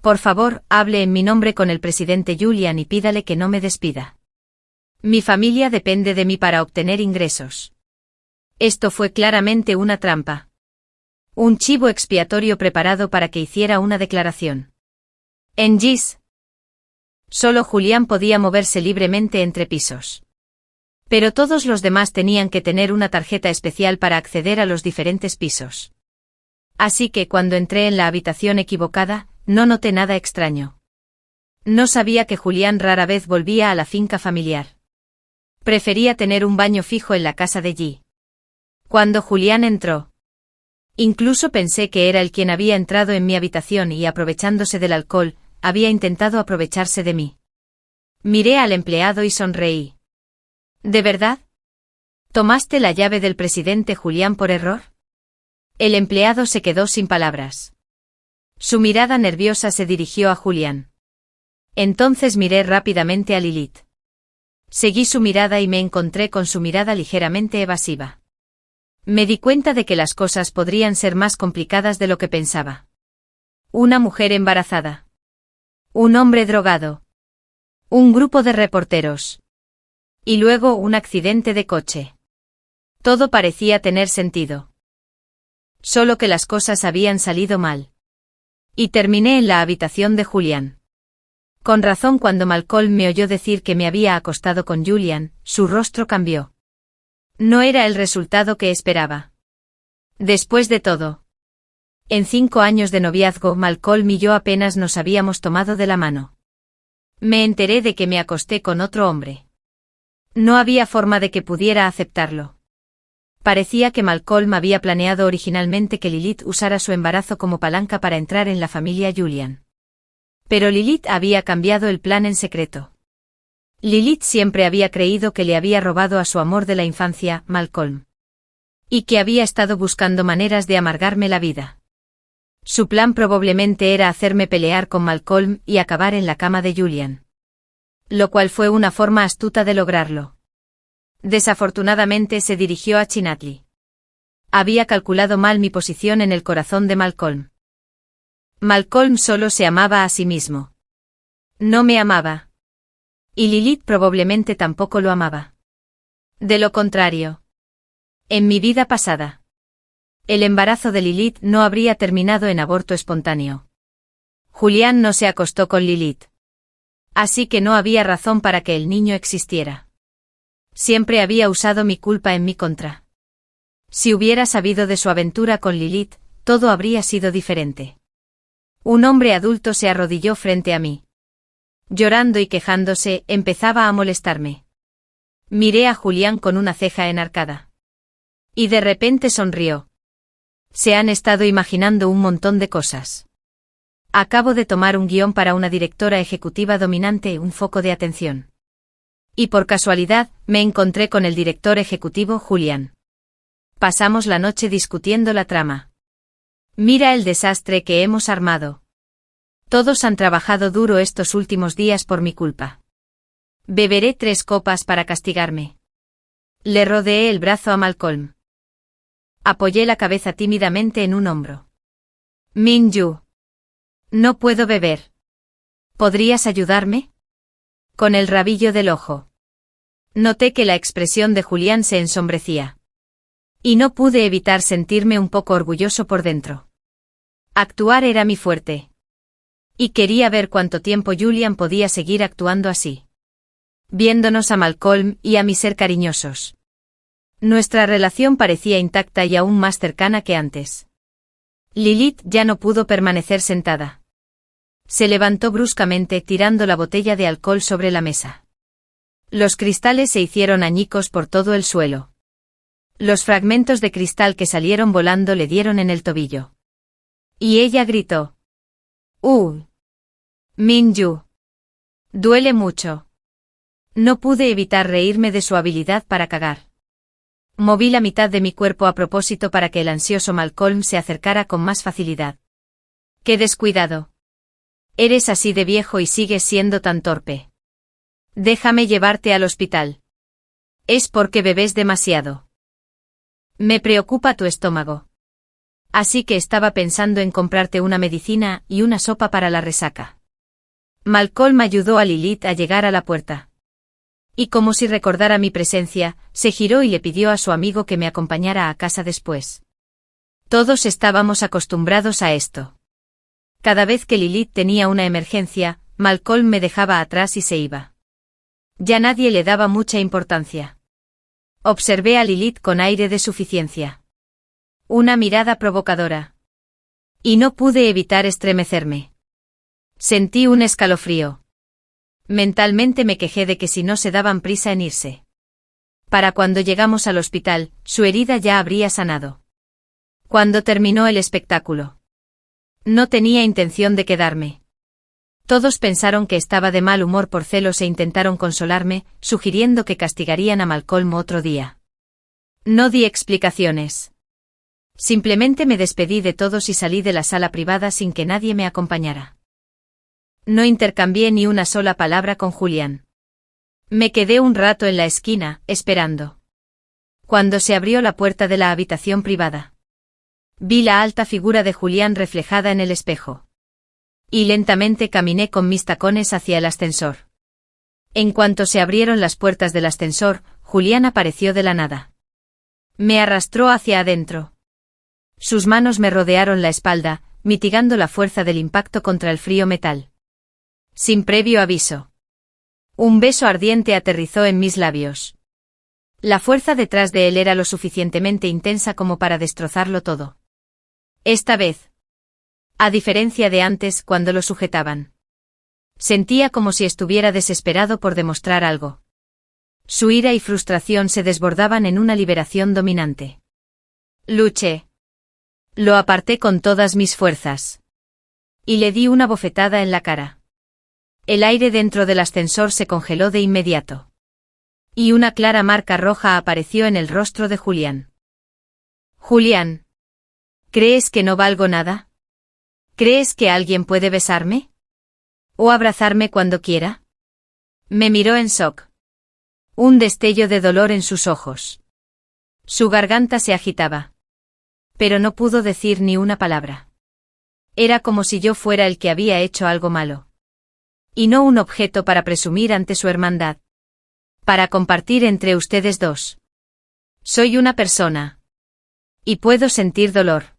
Por favor, hable en mi nombre con el presidente Julián y pídale que no me despida. Mi familia depende de mí para obtener ingresos. Esto fue claramente una trampa. Un chivo expiatorio preparado para que hiciera una declaración. En Gis. Solo Julián podía moverse libremente entre pisos. Pero todos los demás tenían que tener una tarjeta especial para acceder a los diferentes pisos. Así que cuando entré en la habitación equivocada, no noté nada extraño. No sabía que Julián rara vez volvía a la finca familiar. Prefería tener un baño fijo en la casa de Yi. Cuando Julián entró, incluso pensé que era él quien había entrado en mi habitación y, aprovechándose del alcohol, había intentado aprovecharse de mí. Miré al empleado y sonreí. ¿De verdad? ¿Tomaste la llave del presidente Julián por error? El empleado se quedó sin palabras. Su mirada nerviosa se dirigió a Julián. Entonces miré rápidamente a Lilith. Seguí su mirada y me encontré con su mirada ligeramente evasiva. Me di cuenta de que las cosas podrían ser más complicadas de lo que pensaba. Una mujer embarazada. Un hombre drogado. Un grupo de reporteros. Y luego un accidente de coche. Todo parecía tener sentido. Solo que las cosas habían salido mal. Y terminé en la habitación de Julián. Con razón, cuando Malcolm me oyó decir que me había acostado con Julian, su rostro cambió. No era el resultado que esperaba. Después de todo, en 5 años de noviazgo, Malcolm y yo apenas nos habíamos tomado de la mano. Me enteré de que me acosté con otro hombre. No había forma de que pudiera aceptarlo. Parecía que Malcolm había planeado originalmente que Lilith usara su embarazo como palanca para entrar en la familia Julian. Pero Lilith había cambiado el plan en secreto. Lilith siempre había creído que le había robado a su amor de la infancia, Malcolm. Y que había estado buscando maneras de amargarme la vida. Su plan probablemente era hacerme pelear con Malcolm y acabar en la cama de Julian. Lo cual fue una forma astuta de lograrlo. Desafortunadamente se dirigió a Chinatli. Había calculado mal mi posición en el corazón de Malcolm. Malcolm solo se amaba a sí mismo. No me amaba. Y Lilith probablemente tampoco lo amaba. De lo contrario. En mi vida pasada, el embarazo de Lilith no habría terminado en aborto espontáneo. Julián no se acostó con Lilith. Así que no había razón para que el niño existiera. Siempre había usado mi culpa en mi contra. Si hubiera sabido de su aventura con Lilith, todo habría sido diferente. Un hombre adulto se arrodilló frente a mí. Llorando y quejándose, empezaba a molestarme. Miré a Julián con una ceja enarcada. Y de repente sonrió. Se han estado imaginando un montón de cosas. Acabo de tomar un guión para una directora ejecutiva dominante, un foco de atención. Y por casualidad, me encontré con el director ejecutivo Julián. Pasamos la noche discutiendo la trama. Mira el desastre que hemos armado. Todos han trabajado duro estos últimos días por mi culpa. Beberé 3 copas para castigarme. Le rodeé el brazo a Malcolm. Apoyé la cabeza tímidamente en un hombro. Min-yu. No puedo beber. ¿Podrías ayudarme? Con el rabillo del ojo. Noté que la expresión de Julián se ensombrecía. Y no pude evitar sentirme un poco orgulloso por dentro. Actuar era mi fuerte. Y quería ver cuánto tiempo Julian podía seguir actuando así. Viéndonos a Malcolm y a mí ser cariñosos. Nuestra relación parecía intacta y aún más cercana que antes. Lilith ya no pudo permanecer sentada. Se levantó bruscamente tirando la botella de alcohol sobre la mesa. Los cristales se hicieron añicos por todo el suelo. Los fragmentos de cristal que salieron volando le dieron en el tobillo. Y ella gritó. Min-yu. Duele mucho. No pude evitar reírme de su habilidad para cagar. Moví la mitad de mi cuerpo a propósito para que el ansioso Malcolm se acercara con más facilidad. ¡Qué descuidado! Eres así de viejo y sigues siendo tan torpe. Déjame llevarte al hospital. Es porque bebes demasiado. Me preocupa tu estómago. Así que estaba pensando en comprarte una medicina y una sopa para la resaca. Malcolm ayudó a Lilith a llegar a la puerta. Y como si recordara mi presencia, se giró y le pidió a su amigo que me acompañara a casa después. Todos estábamos acostumbrados a esto. Cada vez que Lilith tenía una emergencia, Malcolm me dejaba atrás y se iba. Ya nadie le daba mucha importancia. Observé a Lilith con aire de suficiencia. Una mirada provocadora. Y no pude evitar estremecerme. Sentí un escalofrío. Mentalmente me quejé de que si no se daban prisa en irse. Para cuando llegamos al hospital, su herida ya habría sanado. Cuando terminó el espectáculo. No tenía intención de quedarme. Todos pensaron que estaba de mal humor por celos e intentaron consolarme, sugiriendo que castigarían a Malcolm otro día. No di explicaciones. Simplemente me despedí de todos y salí de la sala privada sin que nadie me acompañara. No intercambié ni una sola palabra con Julián. Me quedé un rato en la esquina, esperando. Cuando se abrió la puerta de la habitación privada, vi la alta figura de Julián reflejada en el espejo. Y lentamente caminé con mis tacones hacia el ascensor. En cuanto se abrieron las puertas del ascensor, Julián apareció de la nada. Me arrastró hacia adentro. Sus manos me rodearon la espalda, mitigando la fuerza del impacto contra el frío metal. Sin previo aviso. Un beso ardiente aterrizó en mis labios. La fuerza detrás de él era lo suficientemente intensa como para destrozarlo todo. Esta vez. A diferencia de antes, cuando lo sujetaban. Sentía como si estuviera desesperado por demostrar algo. Su ira y frustración se desbordaban en una liberación dominante. Luché. Lo aparté con todas mis fuerzas. Y le di una bofetada en la cara. El aire dentro del ascensor se congeló de inmediato. Y una clara marca roja apareció en el rostro de Julián. Julián. ¿Crees que no valgo nada? ¿Crees que alguien puede besarme? ¿O abrazarme cuando quiera? Me miró en shock. Un destello de dolor en sus ojos. Su garganta se agitaba. Pero no pudo decir ni una palabra. Era como si yo fuera el que había hecho algo malo. Y no un objeto para presumir ante su hermandad. Para compartir entre ustedes dos. Soy una persona. Y puedo sentir dolor.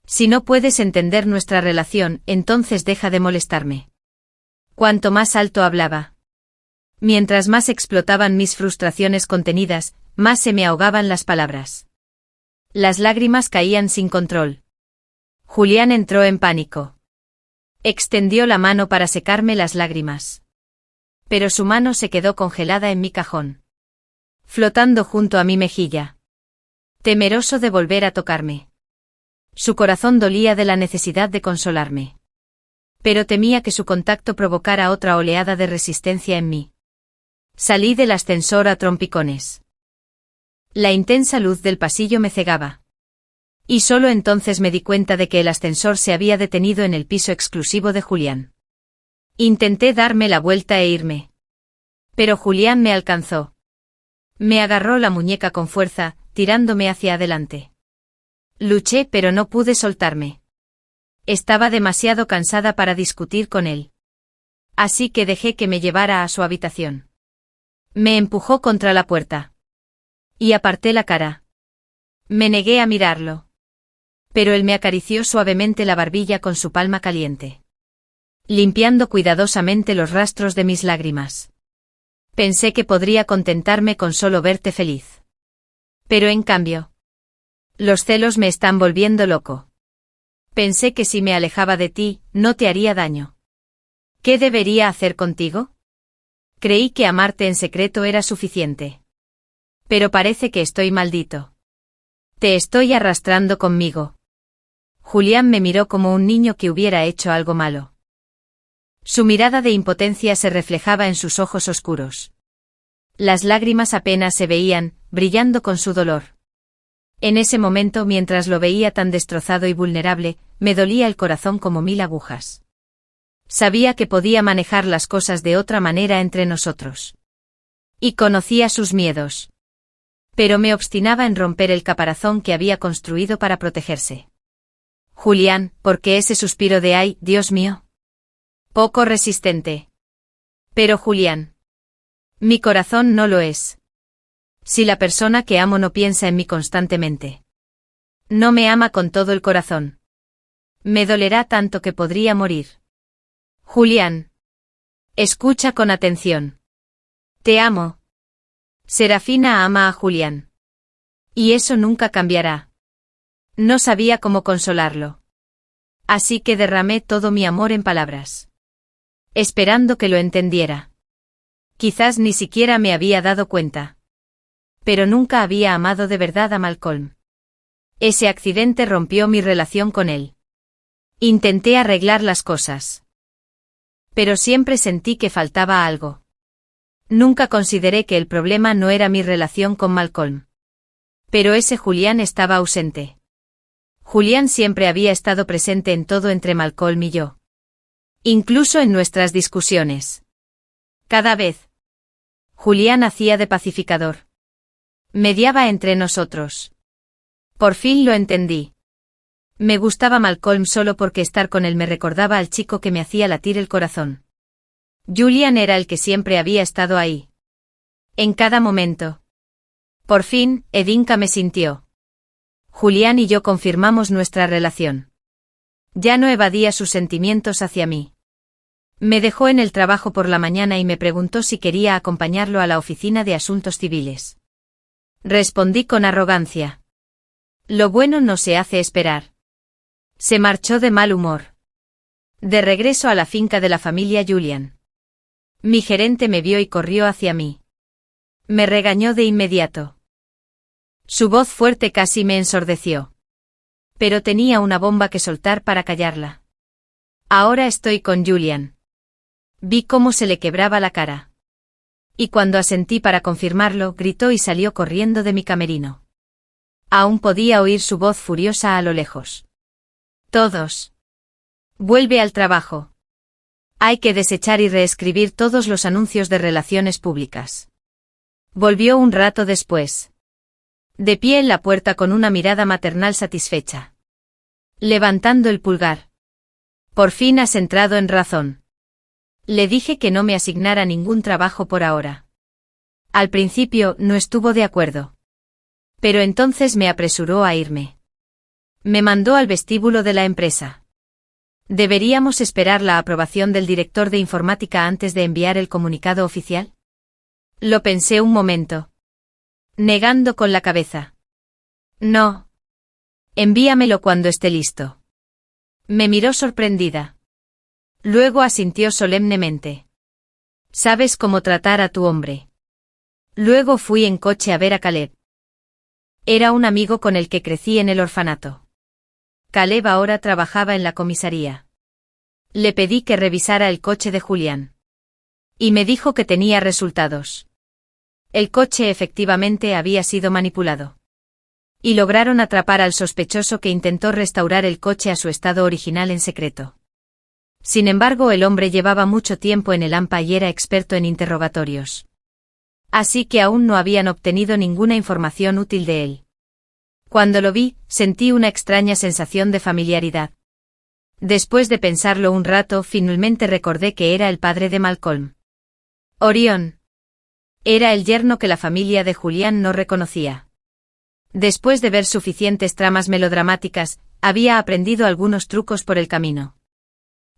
Si no puedes entender nuestra relación, entonces deja de molestarme. Cuanto más alto hablaba. Mientras más explotaban mis frustraciones contenidas, más se me ahogaban las palabras. Las lágrimas caían sin control. Julián entró en pánico. Extendió la mano para secarme las lágrimas. Pero su mano se quedó congelada en mi cajón. Flotando junto a mi mejilla. Temeroso de volver a tocarme. Su corazón dolía de la necesidad de consolarme. Pero temía que su contacto provocara otra oleada de resistencia en mí. Salí del ascensor a trompicones. La intensa luz del pasillo me cegaba. Y solo entonces me di cuenta de que el ascensor se había detenido en el piso exclusivo de Julián. Intenté darme la vuelta e irme. Pero Julián me alcanzó. Me agarró la muñeca con fuerza, tirándome hacia adelante. Luché pero no pude soltarme. Estaba demasiado cansada para discutir con él. Así que dejé que me llevara a su habitación. Me empujó contra la puerta. Y aparté la cara. Me negué a mirarlo. Pero él me acarició suavemente la barbilla con su palma caliente. Limpiando cuidadosamente los rastros de mis lágrimas. Pensé que podría contentarme con solo verte feliz. Pero en cambio. Los celos me están volviendo loco. Pensé que si me alejaba de ti, no te haría daño. ¿Qué debería hacer contigo? Creí que amarte en secreto era suficiente. Pero parece que estoy maldito. Te estoy arrastrando conmigo. Julián me miró como un niño que hubiera hecho algo malo. Su mirada de impotencia se reflejaba en sus ojos oscuros. Las lágrimas apenas se veían, brillando con su dolor. En ese momento, mientras lo veía tan destrozado y vulnerable, me dolía el corazón como 1000 agujas. Sabía que podía manejar las cosas de otra manera entre nosotros. Y conocía sus miedos. Pero me obstinaba en romper el caparazón que había construido para protegerse. Julián, ¿por qué ese suspiro de ¡ay, Dios mío? Poco resistente. Pero Julián. Mi corazón no lo es. Si la persona que amo no piensa en mí constantemente. No me ama con todo el corazón. Me dolerá tanto que podría morir. Julián. Escucha con atención. Te amo. Serafina ama a Julián. Y eso nunca cambiará. No sabía cómo consolarlo. Así que derramé todo mi amor en palabras. Esperando que lo entendiera. Quizás ni siquiera me había dado cuenta. Pero nunca había amado de verdad a Malcolm. Ese accidente rompió mi relación con él. Intenté arreglar las cosas. Pero siempre sentí que faltaba algo. Nunca consideré que el problema no era mi relación con Malcolm. Pero ese Julián estaba ausente. Julián siempre había estado presente en todo entre Malcolm y yo. Incluso en nuestras discusiones. Cada vez. Julián hacía de pacificador. Mediaba entre nosotros. Por fin lo entendí. Me gustaba Malcolm solo porque estar con él me recordaba al chico que me hacía latir el corazón. Julián era el que siempre había estado ahí. En cada momento. Por fin, Edinka me sintió. Julián y yo confirmamos nuestra relación. Ya no evadía sus sentimientos hacia mí. Me dejó en el trabajo por la mañana y me preguntó si quería acompañarlo a la oficina de asuntos civiles. Respondí con arrogancia. Lo bueno no se hace esperar. Se marchó de mal humor. De regreso a la finca de la familia Julián. Mi gerente me vio y corrió hacia mí. Me regañó de inmediato. Su voz fuerte casi me ensordeció. Pero tenía una bomba que soltar para callarla. Ahora estoy con Julián. Vi cómo se le quebraba la cara. Y cuando asentí para confirmarlo, gritó y salió corriendo de mi camerino. Aún podía oír su voz furiosa a lo lejos. Todos. Vuelve al trabajo. Hay que desechar y reescribir todos los anuncios de relaciones públicas. Volvió un rato después. De pie en la puerta con una mirada maternal satisfecha. Levantando el pulgar. Por fin has entrado en razón. Le dije que no me asignara ningún trabajo por ahora. Al principio no estuvo de acuerdo. Pero entonces me apresuró a irme. Me mandó al vestíbulo de la empresa. ¿Deberíamos esperar la aprobación del director de informática antes de enviar el comunicado oficial? Lo pensé un momento. Negando con la cabeza. No. Envíamelo cuando esté listo. Me miró sorprendida. Luego asintió solemnemente. Sabes cómo tratar a tu hombre. Luego fui en coche a ver a Caleb. Era un amigo con el que crecí en el orfanato. Caleb ahora trabajaba en la comisaría. Le pedí que revisara el coche de Julián. Y me dijo que tenía resultados. El coche efectivamente había sido manipulado. Y lograron atrapar al sospechoso que intentó restaurar el coche a su estado original en secreto. Sin embargo, el hombre llevaba mucho tiempo en el AMPA y era experto en interrogatorios. Así que aún no habían obtenido ninguna información útil de él. Cuando lo vi, sentí una extraña sensación de familiaridad. Después de pensarlo un rato, finalmente recordé que era el padre de Malcolm. Orión. Era el yerno que la familia de Julián no reconocía. Después de ver suficientes tramas melodramáticas, había aprendido algunos trucos por el camino.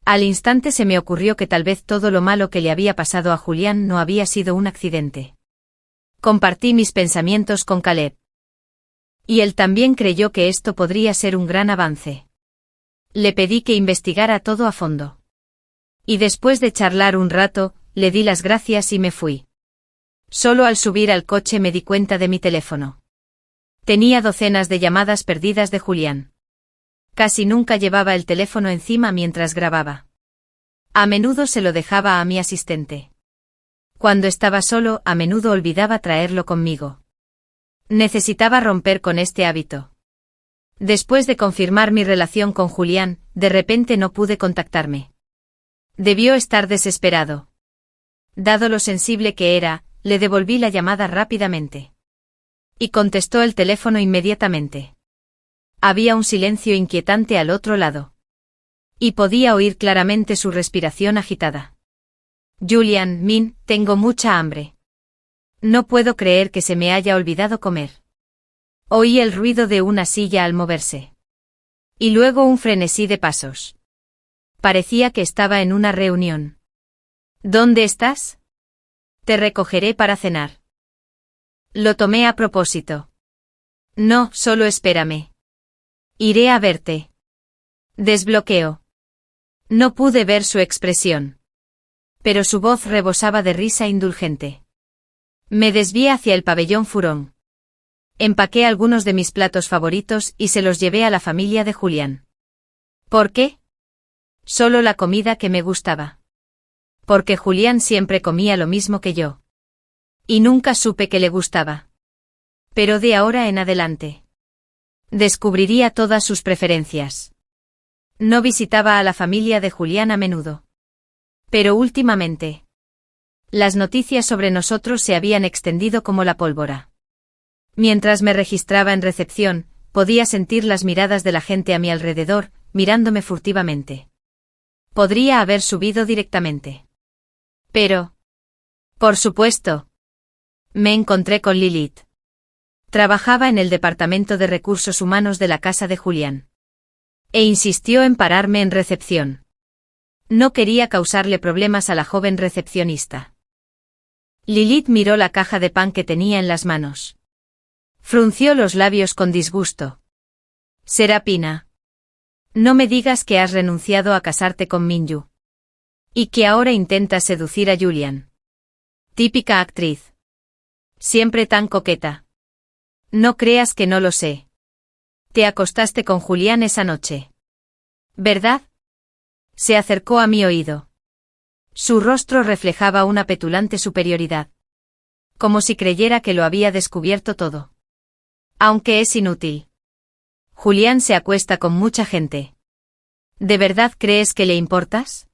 Al instante se me ocurrió que tal vez todo lo malo que le había pasado a Julián no había sido un accidente. Compartí mis pensamientos con Caleb. Y él también creyó que esto podría ser un gran avance. Le pedí que investigara todo a fondo. Y después de charlar un rato, le di las gracias y me fui. Solo al subir al coche me di cuenta de mi teléfono. Tenía docenas de llamadas perdidas de Julián. Casi nunca llevaba el teléfono encima mientras grababa. A menudo se lo dejaba a mi asistente. Cuando estaba solo, a menudo olvidaba traerlo conmigo. Necesitaba romper con este hábito. Después de confirmar mi relación con Julián, de repente no pude contactarme. Debió estar desesperado. Dado lo sensible que era, le devolví la llamada rápidamente. Y contestó el teléfono inmediatamente. Había un silencio inquietante al otro lado. Y podía oír claramente su respiración agitada. Julián, tengo mucha hambre. No puedo creer que se me haya olvidado comer. Oí el ruido de una silla al moverse. Y luego un frenesí de pasos. Parecía que estaba en una reunión. ¿Dónde estás? Te recogeré para cenar. Lo tomé a propósito. No, solo espérame. Iré a verte. Desbloqueo. No pude ver su expresión. Pero su voz rebosaba de risa indulgente. Me desvié hacia el pabellón Furón. Empaqué algunos de mis platos favoritos y se los llevé a la familia de Julián. ¿Por qué? Solo la comida que me gustaba. Porque Julián siempre comía lo mismo que yo. Y nunca supe que le gustaba. Pero de ahora en adelante descubriría todas sus preferencias. No visitaba a la familia de Julián a menudo. Pero últimamente las noticias sobre nosotros se habían extendido como la pólvora. Mientras me registraba en recepción, podía sentir las miradas de la gente a mi alrededor, mirándome furtivamente. Podría haber subido directamente. Pero, por supuesto, me encontré con Lilith. Trabajaba en el departamento de recursos humanos de la casa de Julián. E insistió en pararme en recepción. No quería causarle problemas a la joven recepcionista. Lilith miró la caja de pan que tenía en las manos. Frunció los labios con disgusto. Serapina. No me digas que has renunciado a casarte con Minju. Y que ahora intentas seducir a Julián. Típica actriz. Siempre tan coqueta. No creas que no lo sé. Te acostaste con Julián esa noche. ¿Verdad? Se acercó a mi oído. Su rostro reflejaba una petulante superioridad. Como si creyera que lo había descubierto todo. Aunque es inútil. Julián se acuesta con mucha gente. ¿De verdad crees que le importas?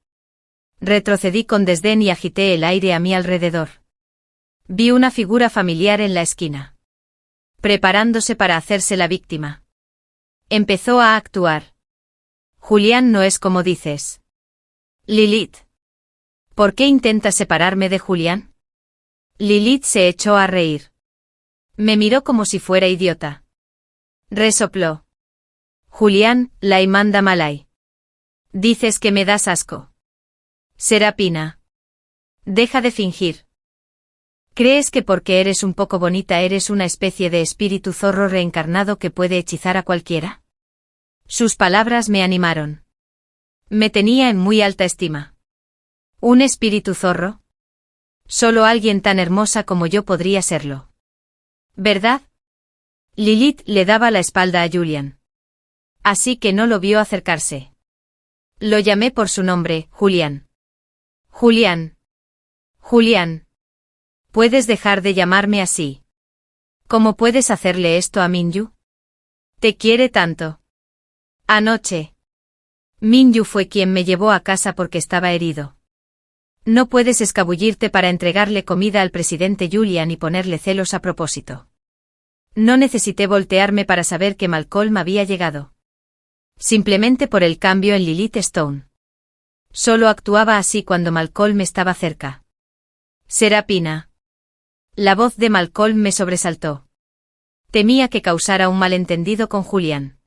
Retrocedí con desdén y agité el aire a mi alrededor. Vi una figura familiar en la esquina. Preparándose para hacerse la víctima. Empezó a actuar. Julián no es como dices. Lilith. ¿Por qué intentas separarme de Julián? Lilith se echó a reír. Me miró como si fuera idiota. Resopló. Julián, la manda malay. Dices que me das asco. Serapina. Deja de fingir. ¿Crees que porque eres un poco bonita eres una especie de espíritu zorro reencarnado que puede hechizar a cualquiera? Sus palabras me animaron. Me tenía en muy alta estima. ¿Un espíritu zorro? Solo alguien tan hermosa como yo podría serlo. ¿Verdad? Lilith le daba la espalda a Julián. Así que no lo vio acercarse. Lo llamé por su nombre, Julián. Julián. Julián. ¿Puedes dejar de llamarme así? ¿Cómo puedes hacerle esto a Minju? Te quiere tanto. Anoche. Minju fue quien me llevó a casa porque estaba herido. No puedes escabullirte para entregarle comida al presidente Julián y ponerle celos a propósito. No necesité voltearme para saber que Malcolm había llegado. Simplemente por el cambio en Lilith Stone. Solo actuaba así cuando Malcolm estaba cerca. Serapina. La voz de Malcolm me sobresaltó. Temía que causara un malentendido con Julián.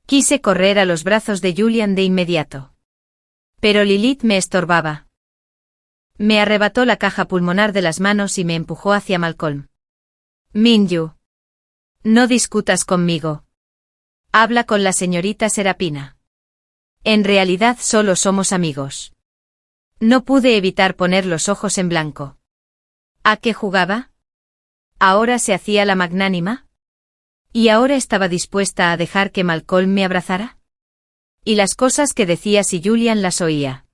Quise correr a los brazos de Julián de inmediato. Pero Lilith me estorbaba. Me arrebató la caja pulmonar de las manos y me empujó hacia Malcolm. Minju. No discutas conmigo. Habla con la señorita Serapina. En realidad solo somos amigos. No pude evitar poner los ojos en blanco. ¿A qué jugaba? ¿Ahora se hacía la magnánima? ¿Y ahora estaba dispuesta a dejar que Malcolm me abrazara? ¿Y las cosas que decía si Julián las oía?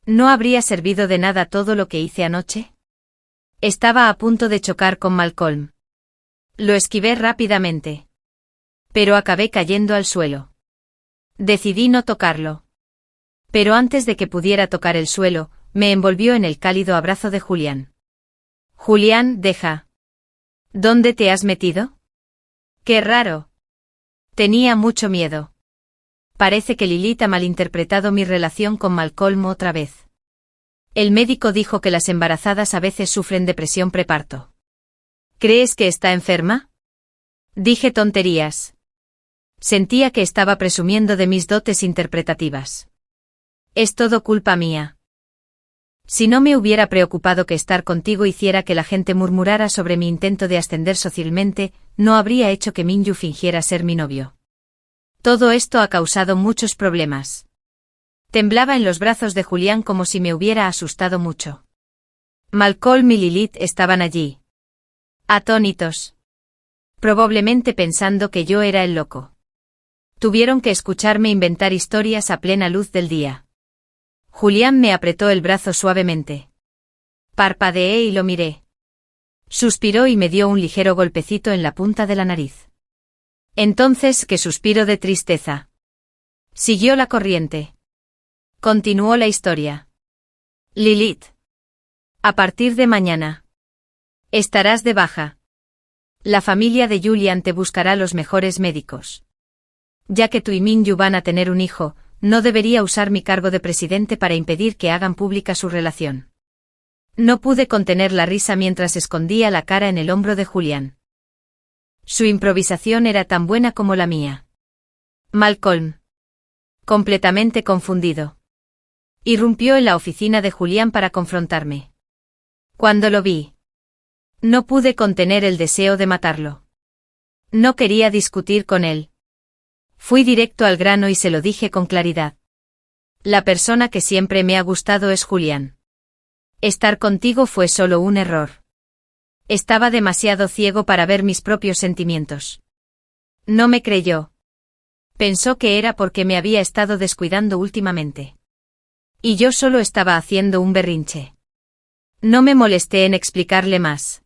¿No habría servido de nada todo lo que hice anoche? Estaba a punto de chocar con Malcolm. Lo esquivé rápidamente. Pero acabé cayendo al suelo. Decidí no tocarlo. Pero antes de que pudiera tocar el suelo, me envolvió en el cálido abrazo de Julián. Julián, deja. ¿Dónde te has metido? Qué raro. Tenía mucho miedo. Parece que Lilith ha malinterpretado mi relación con Malcolm otra vez. El médico dijo que las embarazadas a veces sufren depresión preparto. ¿Crees que está enferma? Dije tonterías. Sentía que estaba presumiendo de mis dotes interpretativas. Es todo culpa mía. Si no me hubiera preocupado que estar contigo hiciera que la gente murmurara sobre mi intento de ascender socialmente, no habría hecho que Minju fingiera ser mi novio. Todo esto ha causado muchos problemas. Temblaba en los brazos de Julián como si me hubiera asustado mucho. Malcolm y Lilith estaban allí. Atónitos. Probablemente pensando que yo era el loco. Tuvieron que escucharme inventar historias a plena luz del día. Julián me apretó el brazo suavemente. Parpadeé y lo miré. Suspiró y me dio un ligero golpecito en la punta de la nariz. Entonces, qué suspiro de tristeza. Siguió la corriente. Continuó la historia. Lilith. A partir de mañana. Estarás de baja. La familia de Julian te buscará los mejores médicos. Ya que tú y Minju van a tener un hijo, no debería usar mi cargo de presidente para impedir que hagan pública su relación. No pude contener la risa mientras escondía la cara en el hombro de Julián. Su improvisación era tan buena como la mía. Malcolm. Completamente confundido. Irrumpió en la oficina de Julián para confrontarme. Cuando lo vi, no pude contener el deseo de matarlo. No quería discutir con él. Fui directo al grano y se lo dije con claridad. La persona que siempre me ha gustado es Julián. Estar contigo fue solo un error. Estaba demasiado ciego para ver mis propios sentimientos. No me creyó. Pensó que era porque me había estado descuidando últimamente. Y yo solo estaba haciendo un berrinche. No me molesté en explicarle más.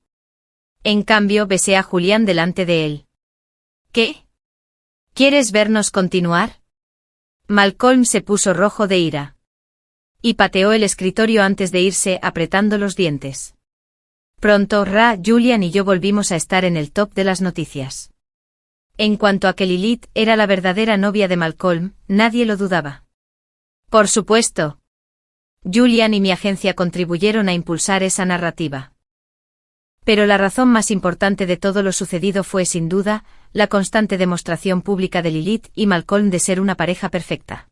En cambio, besé a Julián delante de él. ¿Qué? ¿Quieres vernos continuar? Malcolm se puso rojo de ira. Y pateó el escritorio antes de irse, apretando los dientes. Pronto, Julian y yo volvimos a estar en el top de las noticias. En cuanto a que Lilith era la verdadera novia de Malcolm, nadie lo dudaba. Por supuesto. Julian y mi agencia contribuyeron a impulsar esa narrativa. Pero la razón más importante de todo lo sucedido fue, sin duda, la constante demostración pública de Lilith y Malcolm de ser una pareja perfecta.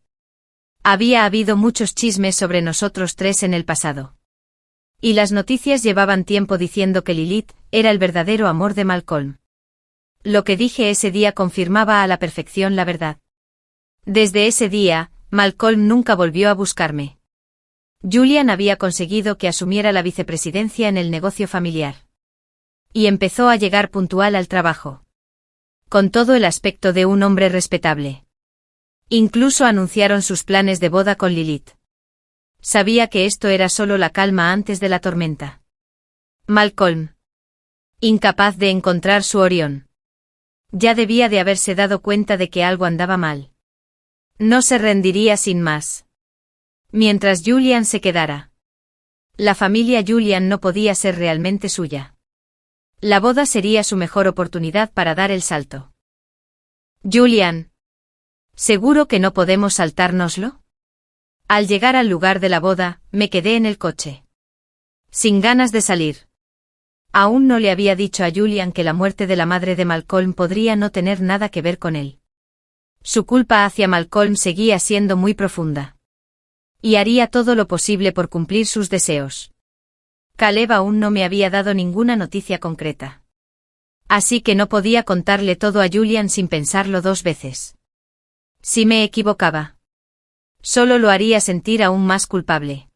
Había habido muchos chismes sobre nosotros tres en el pasado. Y las noticias llevaban tiempo diciendo que Lilith era el verdadero amor de Malcolm. Lo que dije ese día confirmaba a la perfección la verdad. Desde ese día, Malcolm nunca volvió a buscarme. Julian había conseguido que asumiera la vicepresidencia en el negocio familiar. Y empezó a llegar puntual al trabajo. Con todo el aspecto de un hombre respetable. Incluso anunciaron sus planes de boda con Lilith. Sabía que esto era solo la calma antes de la tormenta. Malcolm. Incapaz de encontrar su Orión. Ya debía de haberse dado cuenta de que algo andaba mal. No se rendiría sin más. Mientras Julian se quedara. La familia Julian no podía ser realmente suya. La boda sería su mejor oportunidad para dar el salto. Julian. ¿Seguro que no podemos saltárnoslo? Al llegar al lugar de la boda, me quedé en el coche. Sin ganas de salir. Aún no le había dicho a Julian que la muerte de la madre de Malcolm podría no tener nada que ver con él. Su culpa hacia Malcolm seguía siendo muy profunda. Y haría todo lo posible por cumplir sus deseos. Caleb aún no me había dado ninguna noticia concreta. Así que no podía contarle todo a Julian sin pensarlo dos veces. Si me equivocaba, solo lo haría sentir aún más culpable.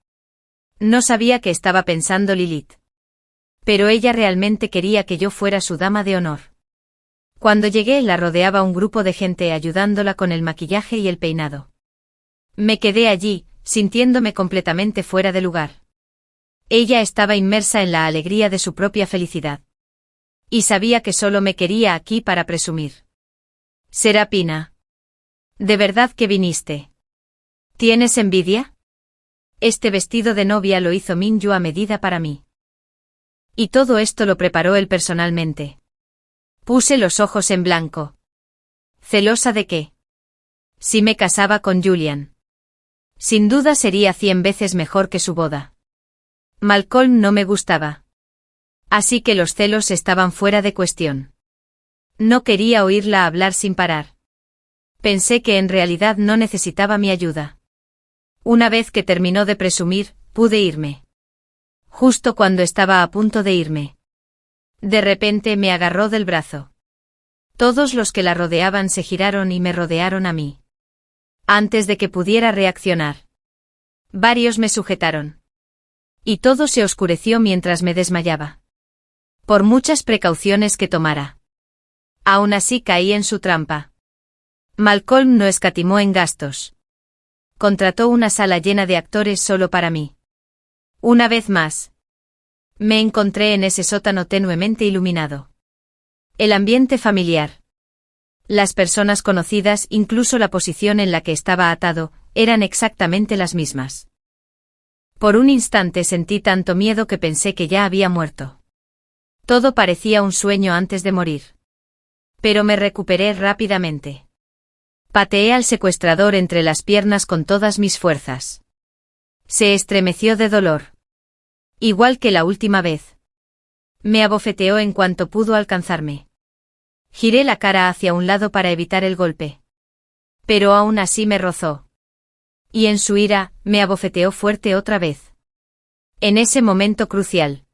No sabía qué estaba pensando Lilith. Pero ella realmente quería que yo fuera su dama de honor. Cuando llegué la rodeaba un grupo de gente ayudándola con el maquillaje y el peinado. Me quedé allí, sintiéndome completamente fuera de lugar. Ella estaba inmersa en la alegría de su propia felicidad. Y sabía que solo me quería aquí para presumir. Serapina. ¿De verdad que viniste? ¿Tienes envidia? Este vestido de novia lo hizo Minju a medida para mí. Y todo esto lo preparó él personalmente. Puse los ojos en blanco. ¿Celosa de qué? Si me casaba con Julian. Sin duda sería 100 veces mejor que su boda. Malcolm no me gustaba. Así que los celos estaban fuera de cuestión. No quería oírla hablar sin parar. Pensé que en realidad no necesitaba mi ayuda. Una vez que terminó de presumir, pude irme. Justo cuando estaba a punto de irme. De repente me agarró del brazo. Todos los que la rodeaban se giraron y me rodearon a mí. Antes de que pudiera reaccionar, varios me sujetaron. Y todo se oscureció mientras me desmayaba. Por muchas precauciones que tomara, aún así caí en su trampa. Malcolm no escatimó en gastos. Contrató una sala llena de actores solo para mí. Una vez más, me encontré en ese sótano tenuemente iluminado. El ambiente familiar. Las personas conocidas, incluso la posición en la que estaba atado, eran exactamente las mismas. Por un instante sentí tanto miedo que pensé que ya había muerto. Todo parecía un sueño antes de morir. Pero me recuperé rápidamente. Pateé al secuestrador entre las piernas con todas mis fuerzas. Se estremeció de dolor. Igual que la última vez. Me abofeteó en cuanto pudo alcanzarme. Giré la cara hacia un lado para evitar el golpe. Pero aún así me rozó. Y en su ira, me abofeteó fuerte otra vez. En ese momento crucial.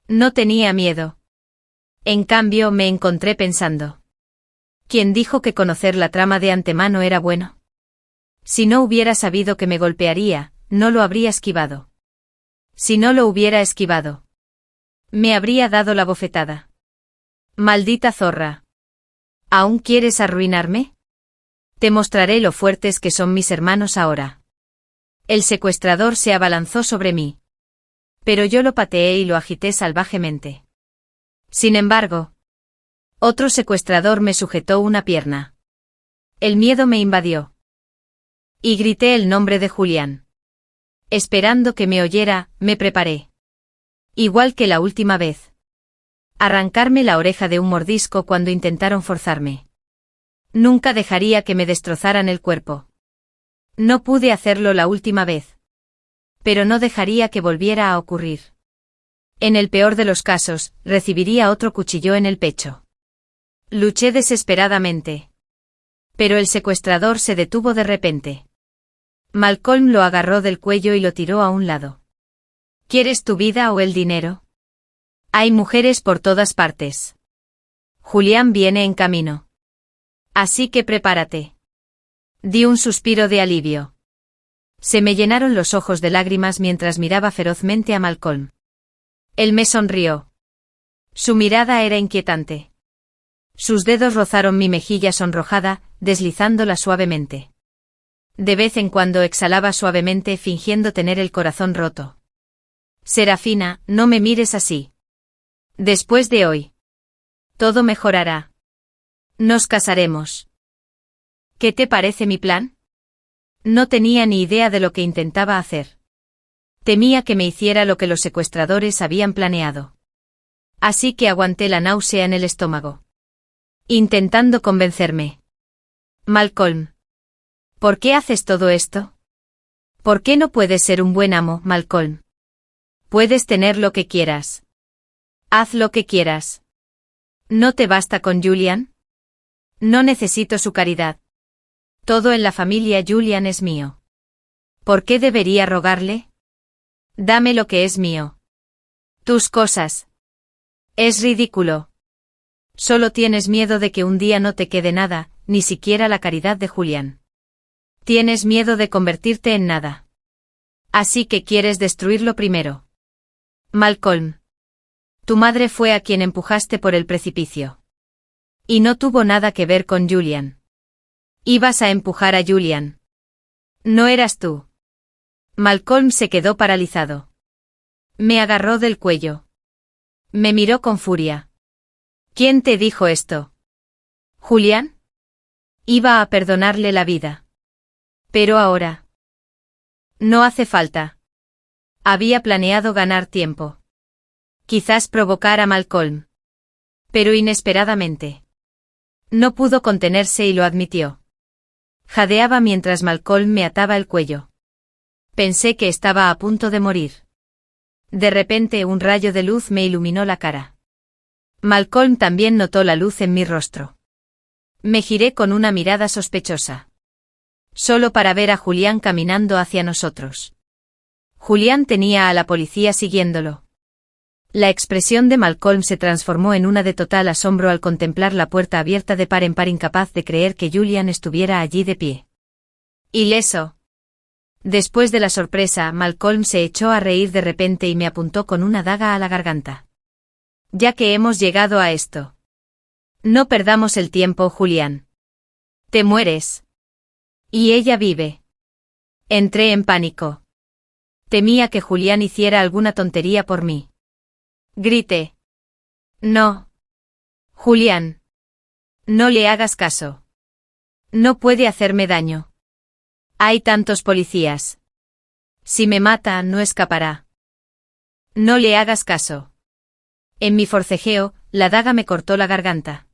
No tenía miedo. En cambio, me encontré pensando. ¿Quién dijo que conocer la trama de antemano era bueno? Si no hubiera sabido que me golpearía, no lo habría esquivado. Si no lo hubiera esquivado, me habría dado la bofetada. Maldita zorra. ¿Aún quieres arruinarme? Te mostraré lo fuertes que son mis hermanos ahora. El secuestrador se abalanzó sobre mí. Pero yo lo pateé y lo agité salvajemente. Sin embargo, otro secuestrador me sujetó una pierna. El miedo me invadió. Y grité el nombre de Julián. Esperando que me oyera, me preparé. Igual que la última vez. Arrancarme la oreja de un mordisco cuando intentaron forzarme. Nunca dejaría que me destrozaran el cuerpo. No pude hacerlo la última vez. Pero no dejaría que volviera a ocurrir. En el peor de los casos, recibiría otro cuchillo en el pecho. Luché desesperadamente. Pero el secuestrador se detuvo de repente. Malcolm lo agarró del cuello y lo tiró a un lado. ¿Quieres tu vida o el dinero? Hay mujeres por todas partes. Julián viene en camino. Así que prepárate. Di un suspiro de alivio. Se me llenaron los ojos de lágrimas mientras miraba ferozmente a Malcolm. Él me sonrió. Su mirada era inquietante. Sus dedos rozaron mi mejilla sonrojada, deslizándola suavemente. De vez en cuando exhalaba suavemente fingiendo tener el corazón roto. Serafina, no me mires así. Después de hoy, todo mejorará. Nos casaremos. ¿Qué te parece mi plan? No tenía ni idea de lo que intentaba hacer. Temía que me hiciera lo que los secuestradores habían planeado. Así que aguanté la náusea en el estómago. Intentando convencerme. Malcolm. ¿Por qué haces todo esto? ¿Por qué no puedes ser un buen amo, Malcolm? Puedes tener lo que quieras. Haz lo que quieras. ¿No te basta con Julian? No necesito su caridad. Todo en la familia Julian es mío. ¿Por qué debería rogarle? Dame lo que es mío. Tus cosas. Es ridículo. Solo tienes miedo de que un día no te quede nada, ni siquiera la caridad de Julián. Tienes miedo de convertirte en nada. Así que quieres destruirlo primero. Malcolm. Tu madre fue a quien empujaste por el precipicio. Y no tuvo nada que ver con Julian. Ibas a empujar a Julian. No eras tú. Malcolm se quedó paralizado. Me agarró del cuello. Me miró con furia. ¿Quién te dijo esto? ¿Julián? Iba a perdonarle la vida. Pero ahora. No hace falta. Había planeado ganar tiempo. Quizás provocar a Malcolm. Pero inesperadamente. No pudo contenerse y lo admitió. Jadeaba mientras Malcolm me ataba el cuello. Pensé que estaba a punto de morir. De repente un rayo de luz me iluminó la cara. Malcolm también notó la luz en mi rostro. Me giré con una mirada sospechosa. Solo para ver a Julián caminando hacia nosotros. Julián tenía a la policía siguiéndolo. La expresión de Malcolm se transformó en una de total asombro al contemplar la puerta abierta de par en par, incapaz de creer que Julian estuviera allí de pie. Ileso. Después de la sorpresa, Malcolm se echó a reír de repente y me apuntó con una daga a la garganta. Ya que hemos llegado a esto. No perdamos el tiempo, Julian. Te mueres. Y ella vive. Entré en pánico. Temía que Julian hiciera alguna tontería por mí. Grité. No. Julian. No le hagas caso. No puede hacerme daño. Hay tantos policías. Si me mata, no escapará. No le hagas caso. En mi forcejeo, la daga me cortó la garganta.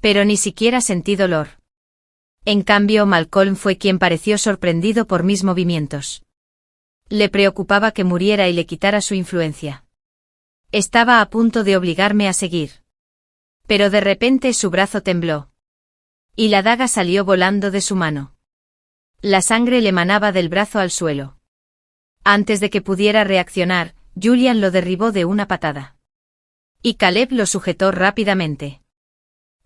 Pero ni siquiera sentí dolor. En cambio, Malcolm fue quien pareció sorprendido por mis movimientos. Le preocupaba que muriera y le quitara su influencia. Estaba a punto de obligarme a seguir. Pero de repente su brazo tembló. Y la daga salió volando de su mano. La sangre le manaba del brazo al suelo. Antes de que pudiera reaccionar, Julian lo derribó de una patada. Y Caleb lo sujetó rápidamente.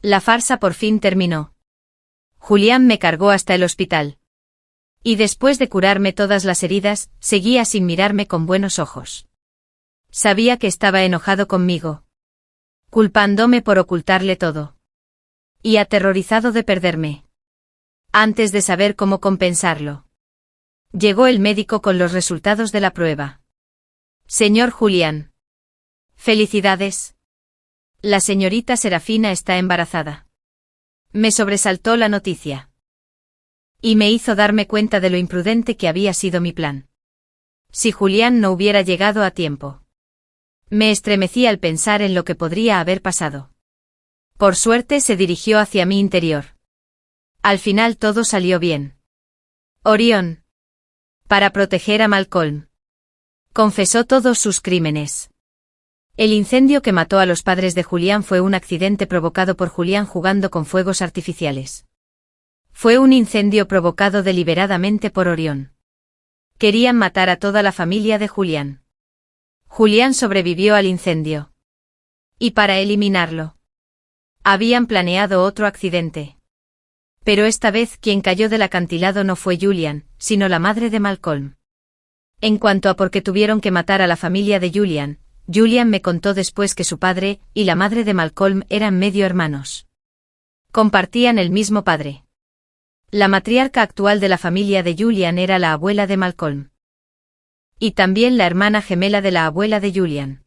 La farsa por fin terminó. Julian me cargó hasta el hospital. Y después de curarme todas las heridas, seguía sin mirarme con buenos ojos. Sabía que estaba enojado conmigo. Culpándome por ocultarle todo. Y aterrorizado de perderme. Antes de saber cómo compensarlo. Llegó el médico con los resultados de la prueba. Señor Julian. Felicidades. La señorita Serafina está embarazada. Me sobresaltó la noticia. Y me hizo darme cuenta de lo imprudente que había sido mi plan. Si Julian no hubiera llegado a tiempo. Me estremecí al pensar en lo que podría haber pasado. Por suerte se dirigió hacia mi interior. Al final todo salió bien. Orión. Para proteger a Malcolm. Confesó todos sus crímenes. El incendio que mató a los padres de Julian fue un accidente provocado por Julian jugando con fuegos artificiales. Fue un incendio provocado deliberadamente por Orión. Querían matar a toda la familia de Julian. Julian sobrevivió al incendio. Y para eliminarlo, habían planeado otro accidente. Pero esta vez quien cayó del acantilado no fue Julian, sino la madre de Malcolm. En cuanto a por qué tuvieron que matar a la familia de Julian, Julian me contó después que su padre y la madre de Malcolm eran medio hermanos. Compartían el mismo padre. La matriarca actual de la familia de Julian era la abuela de Malcolm. Y también la hermana gemela de la abuela de Julian.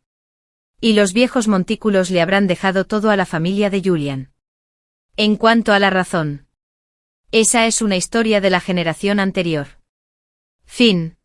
Y los viejos montículos le habrán dejado todo a la familia de Julian. En cuanto a la razón. Esa es una historia de la generación anterior. Fin.